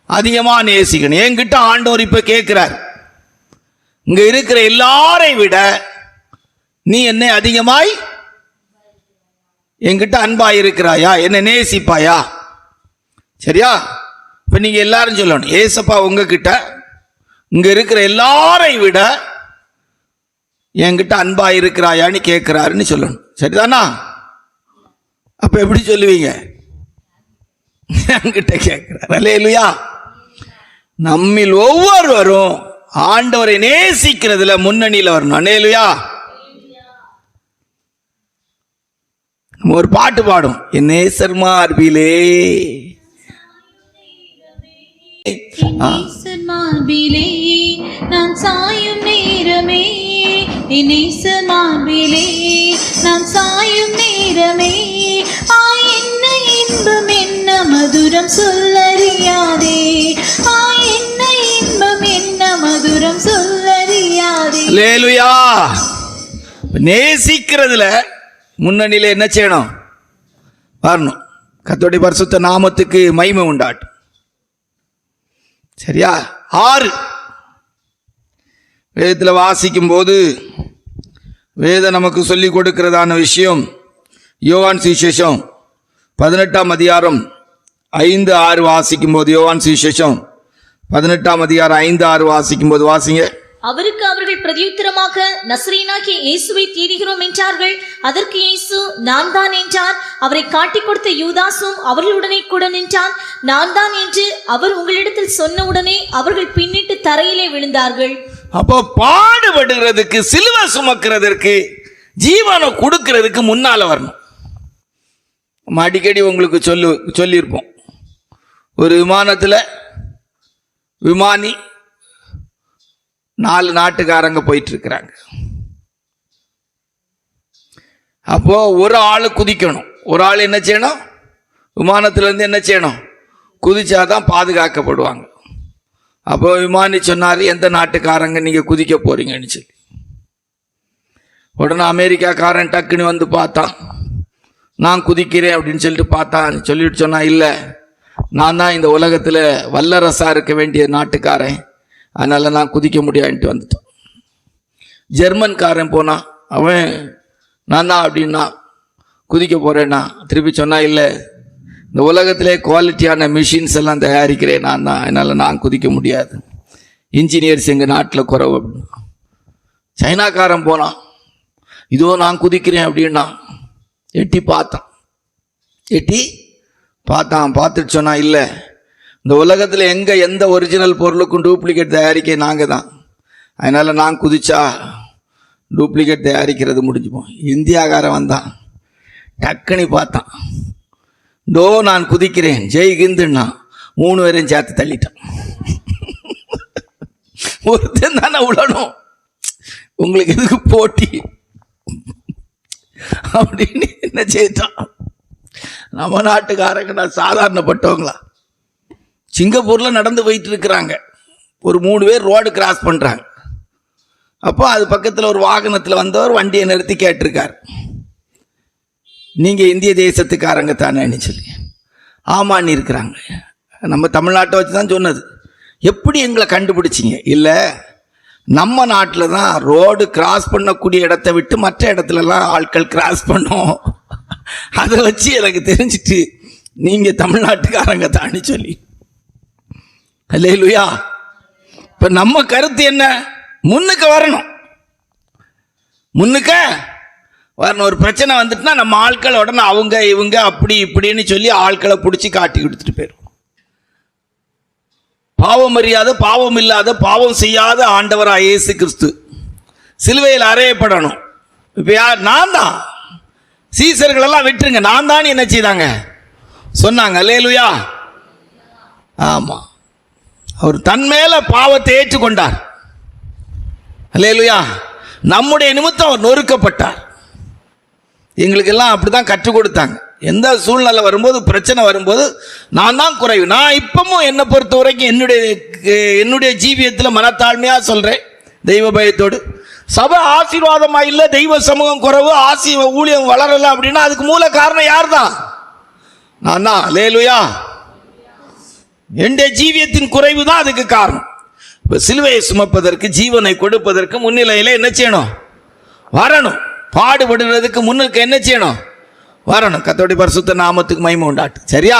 அதிகமா நேசிக்கணும். என்கிட்ட ஆண்டவர் இப்ப கேட்கிறார், இங்க இருக்கிற எல்லாரை விட நீ என்னை அதிகமாய் என்கிட்ட அன்பாய் இருக்கிறாயா? என்னை நேசிப்பாயா? சரியா? இப்ப நீங்க எல்லாரும் சொல்லணும், ஏசப்பா உங்ககிட்ட இங்க இருக்கிற எல்லாரை விட என்கிட்ட அன்பாய் இருக்கிறாயான்னு கேட்கிறாருன்னு சொல்லணும். சரிதானா? அப்ப எப்படி சொல்லுவீங்க? என்கிட்ட கேட்கிறார். அல்லேலூயா. நம்மில் ஒவ்வொருவரும் ஆண்டவரை நேசிக்கிறதுல முன்னணியில் வரணும். அல்லேலூயா. நம்ம ஒரு பாட்டு பாடும், என் நேசர் மார்பிலே நான் சாயும் நேரமே, என் நேசர் மார்பிலே நான் சாயும் நேரமே, என்ன இன்பம் என்ன மதுரம் மதுரம் சொல்லறியாதே, என்ன இன்பம் என்ன மதுரம் சொல்லறியாதே. அல்லேலூயா. நேசிக்கிறதுல முன்னணியில என்ன செய்யணும்? வரணும். கர்த்தருடைய பரிசுத்த நாமத்துக்கு மகிமை உண்டாட்டும். சரியா? 6 வேதத்தில் வாசிக்கும் போது வேதம் நமக்கு சொல்லிக் கொடுக்கிறதான விஷயம் யோவான் சுவிசேஷம் 18ஆம் அதிகாரம் 5-6 வாசிக்கும் போது, யோவான் சுவிசேஷம் 18ஆம் அதிகாரம் 5-6 வாசிக்கும் போது வாசிங்க. அவருக்கு அவர்கள் பிரதியுத்தரமாக, நசரேயனாகிய இயேசுவை தேடுகிறோம் என்றார்கள். அதற்கு இயேசு, நான் தான் என்றார். அவரை காட்டிக் கொடுத்த யூதாசும் அவர்களுடனே கூட நின்றான். நான் தான் என்று அவர் உங்களிடத்தில் சொன்ன உடனே அவர்கள் பின்னிட்டு தரையிலே விழுந்தார்கள். அப்போ பாடுபடுகிறதுக்கு, சிலுவை சுமக்கிறதுக்கு, ஜீவனை கொடுக்கிறதுக்கு முன்னால வரணும். நம்ம அடிக்கடி உங்களுக்கு சொல்லியிருப்போம். ஒரு விமானத்தில் விமானி 4 நாட்டுக்காரங்க போயிட்டு இருக்கிறாங்க. அப்போ ஒரு ஆள் குதிக்கணும். ஒரு ஆள் என்ன செய்யணும்? விமானத்திலேருந்து என்ன செய்யணும்? குதிச்சாதான் பாதுகாக்கப்படுவாங்க. அப்போ விமானி சொன்னார், எந்த நாட்டுக்காரங்க நீங்கள் குதிக்க போறீங்கன்னு சொல்லி. உடனே அமெரிக்காக்காரன் டக்குன்னு வந்து பார்த்தான். நான் குதிக்கிறேன் அப்படின்னு சொல்லிட்டு பார்த்தான். சொல்லிட்டு சொன்னா, இல்லை, நான் தான் இந்த உலகத்தில் வல்லரசாக இருக்க வேண்டிய நாட்டுக்காரன், அதனால் நான் குதிக்க முடியாதுன்ட்டு வந்துட்டான். ஜெர்மன்காரன் போனான். அவன் நான் தான் அப்படின்னா குதிக்க போகிறேன்னா திருப்பி சொன்னா, இல்லை, இந்த உலகத்திலே குவாலிட்டியான மிஷின்ஸ் எல்லாம் தயாரிக்கிறேன் நான் தான், அதனால் நான் குதிக்க முடியாது, இன்ஜினியர்ஸ் எங்கள் நாட்டில் குறைவு அப்படின்னா. சைனாக்காரன் போனான். இதோ நான் குதிக்கிறேன் அப்படின்னா எட்டி பார்த்தான். பார்த்துட்டு சொன்னா, இல்லை, இந்த உலகத்தில் எங்கே எந்த ஒரிஜினல் பொருளுக்கும் டூப்ளிகேட் தயாரிக்க நாங்கள் தான், அதனால் நான் குதிச்சா டூப்ளிகேட் தயாரிக்கிறது முடிஞ்சுப்போம். இந்தியாக்காரன் வந்தான். டக்குனி பார்த்தான். டோ நான் குதிக்கிறேன் ஜெய் ஹிந்துன்னா 3 பேரையும் சேர்த்து தள்ளிட்டான். ஒருத்தன் தானே விடணும், உங்களுக்கு எதுக்கு போட்டி அப்படின்னு என்ன செய்தான். நம்ம நாட்டுக்காரங்க நான் சாதாரணப்பட்டவங்களா? சிங்கப்பூரில் நடந்து போயிட்டு இருக்கிறாங்க. ஒரு 3 பேர் ரோடு கிராஸ் பண்ணுறாங்க. அப்போ அது பக்கத்தில் ஒரு வாகனத்தில் வந்தவர் வண்டியை நிறுத்தி கேட்டிருக்கார், நீங்கள் இந்திய தேசத்துக்காரங்க தானேன்னு சொல்லி. ஆமான்னு இருக்கிறாங்க. நம்ம தமிழ்நாட்டை வச்சு தான் சொன்னது. எப்படி எங்களை கண்டுபிடிச்சிங்க? இல்லை, நம்ம நாட்டில் தான் ரோடு கிராஸ் பண்ணக்கூடிய இடத்தை விட்டு மற்ற இடத்துலலாம் ஆட்கள் கிராஸ் பண்ணோம், அதை வச்சு எனக்கு தெரிஞ்சிட்டு நீங்கள் தமிழ்நாட்டுக்காரங்க தானே சொல்லி. அல்லேலூயா. இப்போ நம்ம கருத்து என்ன? முன்னுக்கு வரணும். ஒரு பிரச்சனை வந்துட்டுனா நம்ம ஆட்கள் உடனே அவங்க இவங்க அப்படி இப்படின்னு சொல்லி ஆட்களை பிடிச்சி காட்டி கொடுத்துட்டு போயிடும். பாவம் அறியாத, பாவம் இல்லாத, பாவம் செய்யாத ஆண்டவராக இயேசு கிறிஸ்து சிலுவையில் அறையப்படணும். இப்போ யார்? நான் தான். சீசர்களெல்லாம் விட்டுருங்க, நான் தான் என்ன செய்தாங்க சொன்னாங்க. அல்லேலூயா. ஆமாம், அவர் தன் மேல பாவத்தை ஏற்றுக்கொண்டார். அல்லேலூயா. நம்முடைய நிமித்தம் அவர் நொறுக்கப்பட்டார். எங்களுக்கெல்லாம் அப்படி தான் கற்றுக் கொடுத்தாங்க. எந்த சூழ்நிலை வரும்போது, பிரச்சனை வரும்போது நான் தான் குறைவு. நான் இப்பவும் என்னை பொறுத்த வரைக்கும் என்னுடைய ஜீவியத்தில் மனத்தாழ்மையாக சொல்கிறேன், தெய்வ பயத்தோடு. சபை ஆசீர்வாதமாக இல்லை, தெய்வ சமூகம் குறைவு, ஊழியம் வளரலை அப்படின்னா அதுக்கு மூல காரணம் யார் தான்? நான் தான். அல்லேலூயா. என்னுடைய ஜீவியத்தின் குறைவு தான் அதுக்கு காரணம். இப்போ சிலுவையை சுமப்பதற்கு, ஜீவனை கொடுப்பதற்கு முன்னிலையில் என்ன செய்யணும்? வரணும். பாடுபடுறதுக்கு முன்னுக்கு என்ன செய்யணும்? வரணும். கர்த்தருடைய பரிசுத்த நாமத்துக்கு மகிமை உண்டாட்டு. சரியா?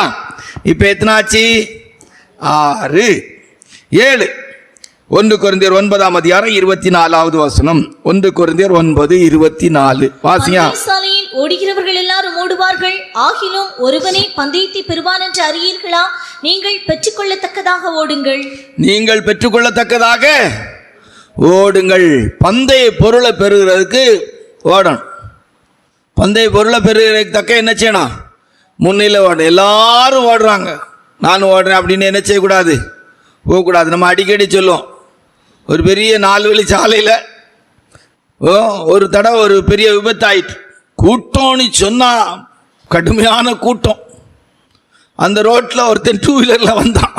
இப்போ எத்தனாச்சு? 6, 7. 1 கொரிந்தியர் 9ஆம் அதிகாரம் 24வது வசனம். 1 கொரிந்தியர் 9:24 வாசிங்க. சாலையில் ஓடுகிறவர்கள் எல்லாரும் ஓடுவார்கள், ஆகிலும் ஒருவனே பந்தயத்தை பெறுவான் என்று அறியீர்களா? நீங்கள் பெற்றுக்கொள்ளத்தக்கதாக ஓடுங்கள். நீங்கள் பெற்றுக்கொள்ளத்தக்கதாக ஓடுங்கள். பந்தய பொருளை பெறுகிறதுக்கு ஓடணும். பந்தய பொருளை பெறுகிறதுக்கு தக்க என்ன செய்யணும்? முன்னிலை ஓடணும். எல்லாரும் ஓடுறாங்க, நானும் ஓடுறேன் அப்படின்னு என்ன செய்யக்கூடாது? போகக்கூடாது. நம்ம அடிக்கடி சொல்லுவோம், ஒரு பெரிய 4 வழி சாலையில் ஒரு தடவை ஒரு பெரிய விபத்து ஆயிட்டு. கூட்டம்னு சொன்னால் கடுமையான கூட்டம். அந்த ரோட்ல ஒருத்தன் 2 வீலர்ல வந்தான்.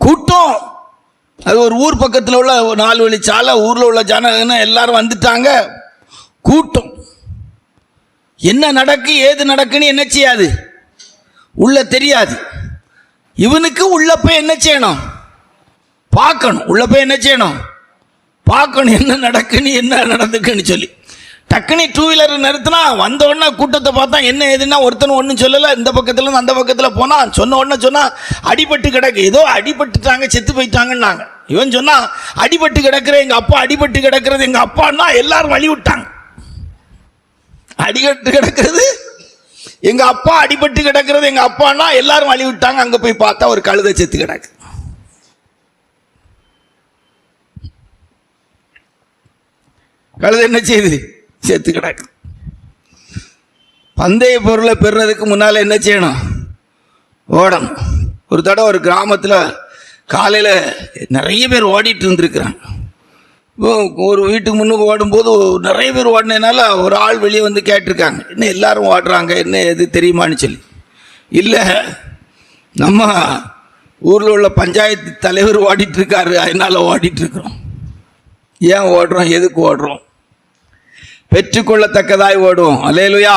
கூட்டம். அது ஒரு ஊர் பக்கத்தில் உள்ள 4 வழி சாலை. ஊர்ல உள்ள ஜனங்க எல்லாரும் வந்துட்டாங்க. கூட்டம். என்ன நடக்கு ஏது நடக்குன்னு என்ன செய்யாது, உள்ள தெரியாது. இவனுக்கு உள்ள போய் என்ன செய்யணும், பார்க்கணும். உள்ள போய் என்ன செய்யணும், பார்க்கணும் என்ன நடக்குன்னு, என்ன நடந்துக்குன்னு சொல்லி. டக்குனி 2 வீலர் நிறுத்தினா வந்த உடனே கூட்டத்தை பார்த்தா என்ன ஏதுன்னா ஒருத்தனும் ஒன்றும் சொல்லலை. இந்த பக்கத்துல இருந்து அந்த பக்கத்தில் போனான். சொன்ன உடனே சொன்னா அடிபட்டு கிடக்கு, ஏதோ அடிபட்டுட்டாங்க, செத்து போயிட்டாங்கன்னாங்க. இவன் சொன்னா அடிபட்டு கிடக்குற எங்க அப்பா, அடிபட்டு கிடக்கிறது எங்க அப்பான்னா எல்லாரும் வழி விட்டாங்க. அடிபட்டு கிடக்கிறது எங்க அப்பா, அடிபட்டு கிடக்கிறது எங்க அப்பான்னா எல்லாரும் வழி விட்டாங்க. அங்க போய் பார்த்தா ஒரு கழுதை செத்து கிடக்கு. கழுதை என்ன செய்யுது, செத்து கிடக்கு. பந்தய பொருளை பெறுறதுக்கு முன்னால என்ன செய்யணும், ஓடணும். ஒரு தடவை ஒரு கிராமத்தில் காலையில் நிறைய பேர் ஓடிட்டு இருந்திருக்கிறாங்க. ஒரு வீட்டுக்கு முன்னுக்கு ஓடும்போது நிறைய பேர் ஓடினதுனால ஒரு ஆள் வெளியே வந்து கேட்டிருக்காங்க, என்ன எல்லாரும் ஓடுறாங்க, என்ன எது தெரியுமான்னு சொல்லி. இல்லை, நம்ம ஊரில் உள்ள பஞ்சாயத்து தலைவர் ஓடிட்டு இருக்காரு, அதனால ஓடிட்டு இருக்கிறோம். ஏன் ஓடுறோம், எதுக்கு ஓடுறோம்? பெற்றுக்கொள்ளத்தக்கதாய் ஓடுவோம். அல்லேலூயா.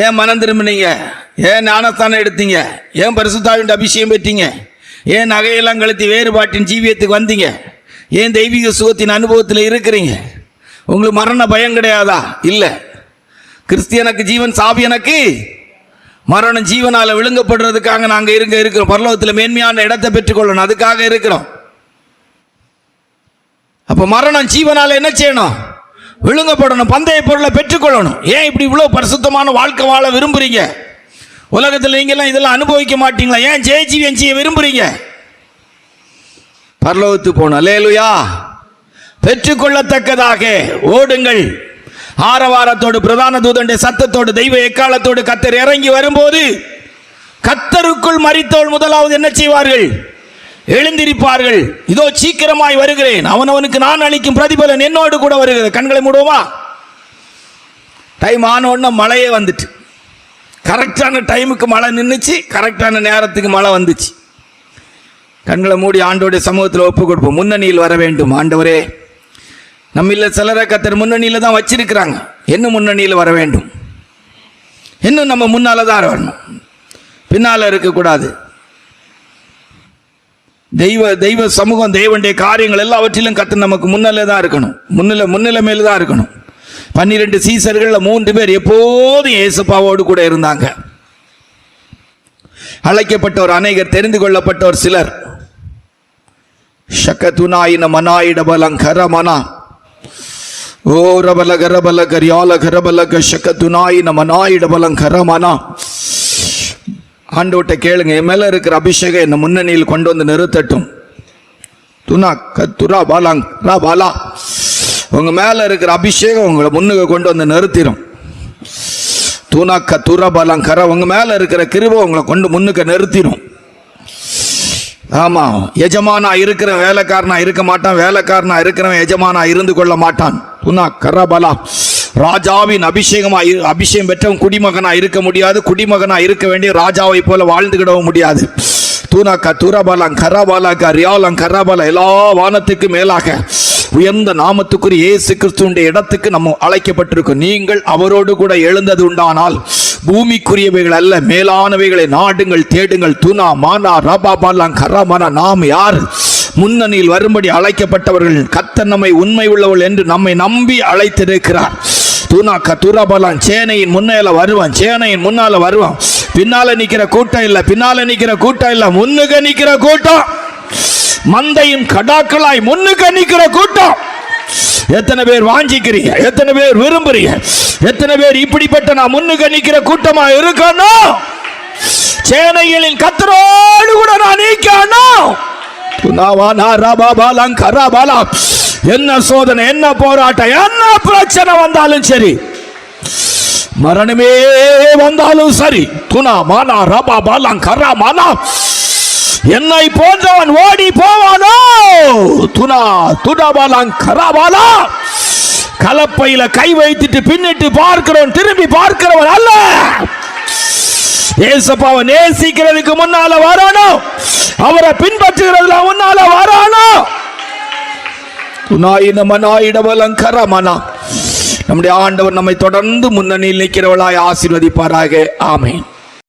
ஏன் மனம் திரும்பினீங்க, ஏன் ஞானஸ்தானம் எடுத்தீங்க, ஏன் பரிசுத்தாவின் அபிஷேகம் பெற்றீங்க, ஏன் நகையெல்லாம் கழுத்தி வேறுபாட்டின் ஜீவியத்துக்கு வந்தீங்க, ஏன் தெய்வீக சுகத்தின் அனுபவத்தில் இருக்கிறீங்க? உங்களுக்கு மரண பயம் கிடையாதா? இல்லை. கிறிஸ்தியனுக்கு ஜீவன், சாபியனுக்கு மரணம். ஜீவனால விழுங்கப்படுறதுக்காக நாங்கள் இருக்கிறோம். பரலோகத்தில் மேன்மையான இடத்தை பெற்றுக்கொள்ளணும், அதுக்காக இருக்கிறோம். அப்போ மரணம் ஜீவனால என்ன செய்யணும், விழுங்கப்படணும், பந்தய பொருளை பெற்றுக்கொள்ளணும். ஏன் இப்படி இவ்வளவு பரிசுத்தமான வாழ்க்கை வாழ விரும்புறீங்க? உலகத்தில் நீங்கெல்லாம் இதெல்லாம் அனுபவிக்க மாட்டீங்களா? ஏன் ஜெயஜீவன் செய்ய விரும்புறீங்க? பரலோகத்து போன. அல்லேலூயா. பெற்றுக்கொள்ளத்தக்கதாக ஓடுங்கள். ஆரவாரத்தோடு, பிரதான தூதனுடைய சத்தத்தோடு, தெய்வ எக்காலத்தோடு கர்த்தர் இறங்கி வரும்போது கர்த்தருக்குள் மரித்தோர் முதலாவது என்ன செய்வார்கள், எழுந்திருப்பார்கள். இதோ சீக்கிரமாய் வருகிறேன், அவனவனுக்கு நான் அளிக்கும் பிரதிபலன் என்னோடு கூட வருகிறது. கண்களை மூடுவோமா? டைம் ஆன உடனே மழையே வந்துட்டு, கரெக்டான டைமுக்கு மழை நின்றுச்சு, கரெக்டான நேரத்துக்கு மழை வந்துச்சு. கண்களை மூடி ஆண்டோடைய சமூகத்தில் ஒப்பு கொடுப்போம். முன்னணியில் வர வேண்டும். ஆண்டவரே, நம்ம சிலரை கர்த்தர் முன்னணியில் தான் வச்சிருக்கிறாங்க. என்ன முன்னணியில் வர வேண்டும், இன்னும் நம்ம முன்னால தான் வரணும், பின்னால இருக்கக்கூடாது. தெய்வ சமூகம், தெய்வனுடைய காரியங்கள் எல்லாவற்றிலும் கர்த்தர் நமக்கு முன்னிலை தான் இருக்கணும், முன்னிலைமையில் தான் இருக்கணும். 12 சீசர்கள் 3 பேர் எப்போதும் இயேசுப்பாவோடு கூட இருந்தாங்க. அழைக்கப்பட்டவர் அநேகர், தெரிந்து கொள்ளப்பட்டவர் சிலர். ஷக்கதுனாயின மனாயிட பலங்கர மனா ஓ ரபல கரபல கரியால கரபல ஷக்கதுனாயின மனாயிட பலங்கர மனா. ஆண்டவர்கிட்ட கேளுங்க, என் மேல இருக்கிற அபிஷேகம் என்ன முன்னணியில் கொண்டு வந்து நிறுத்தட்டும். துனா கத்துரா பாலாங் ரா பாலா. உங்க மேல இருக்கிற அபிஷேகம் உங்களை முன்னுக்கு கொண்டு வந்து நிறுத்திடும். துனா கத்துரா பாலாங் கர. உங்க மேல இருக்கிற கிருபை உங்களை கொண்டு முன்னுக்கு நிறுத்திடும். ஆமா, எஜமானா இருக்கிற வேலைக்காரனா இருக்க மாட்டான், வேலைக்காரனா இருக்கிறவன் எஜமானா இருந்து கொள்ள மாட்டான். துனா கரபலா. ராஜாவின் அபிஷேகம் பெற்றவன் குடிமகனா இருக்க முடியாது, குடிமகனா இருக்க வேண்டிய ராஜாவை போல வாழ்ந்துகிடவும் முடியாது. தூனாக்கா துரபலங் கரபலக ரியாலங் கரபல. எல்லா வானத்துக்கு மேலாக உயர்ந்த நாமத்துக்குரிய இயேசு கிறிஸ்துவின் இடத்துக்கு நம்ம அழைக்கப்பட்டிருக்கோம். நீங்கள் அவரோடு கூட எழுந்தது உண்டானால் பூமிக்குரியவைகள் அல்ல, மேலானவைகளை நாடுங்கள், தேடுங்கள். துனா மானா ரபா பாலாங் கரமனா. நாம் யார்? முன்னணியில் வரும்படி அழைக்கப்பட்டவர்கள். கர்த்தர் நம்மை உண்மை உள்ளவள் என்று நம்மை நம்பி அழைத்திருக்கிறார். துனாக்க துரபலான். சேனையின் முன்னால வருவான், சேனையின் முன்னால வருவான். பின்னால நிக்கிற கூட்டம் இல்ல, பின்னால நிக்கிற கூட்டம் இல்ல, முன்னுக்கு நிக்கிற கூட்டம். மந்தையின் கடாக்களாய் முன்னுக்கு நிக்கிற கூட்டம். எத்தனை பேர் வாஞ்சிக்கிறீங்க? எத்தனை பேர் விரும்புறீங்க? எத்தனை பேர் இப்படிப்பட்ட நான் முன்னுக்கு நிக்கிற கூட்டமா இருக்கணும்? சேனைகளின் கர்த்தரோடு கூட நான் நிக்கணும். என்ன சோதனை, என்ன போராட்டம், என்ன பிரச்சனை வந்தாலும் சரி, மரணமே வந்தாலும் சரி, துனா மானா ரபா பாலாங் கரா மானா. என்னை போன்றவன் ஓடி போவானோ? துனா துனா பாலாங் கரா பாலா. கலப்பையில கை வைத்துட்டு பின்னிட்டு பார்க்கிறவன் திரும்பி பார்க்கிறவன் அல்ல. ஏசப்பாவை நேசிக்கிறதுக்கு முன்னால வரணும், அவரை பின்பற்றுகிறதுல முன்னால வரணும். நம்முடைய ஆண்டவர் நம்மை தொடர்ந்து முன்னணியில் நிற்கிறவளாய் ஆசீர்வதிப்பாராக. ஆமென்.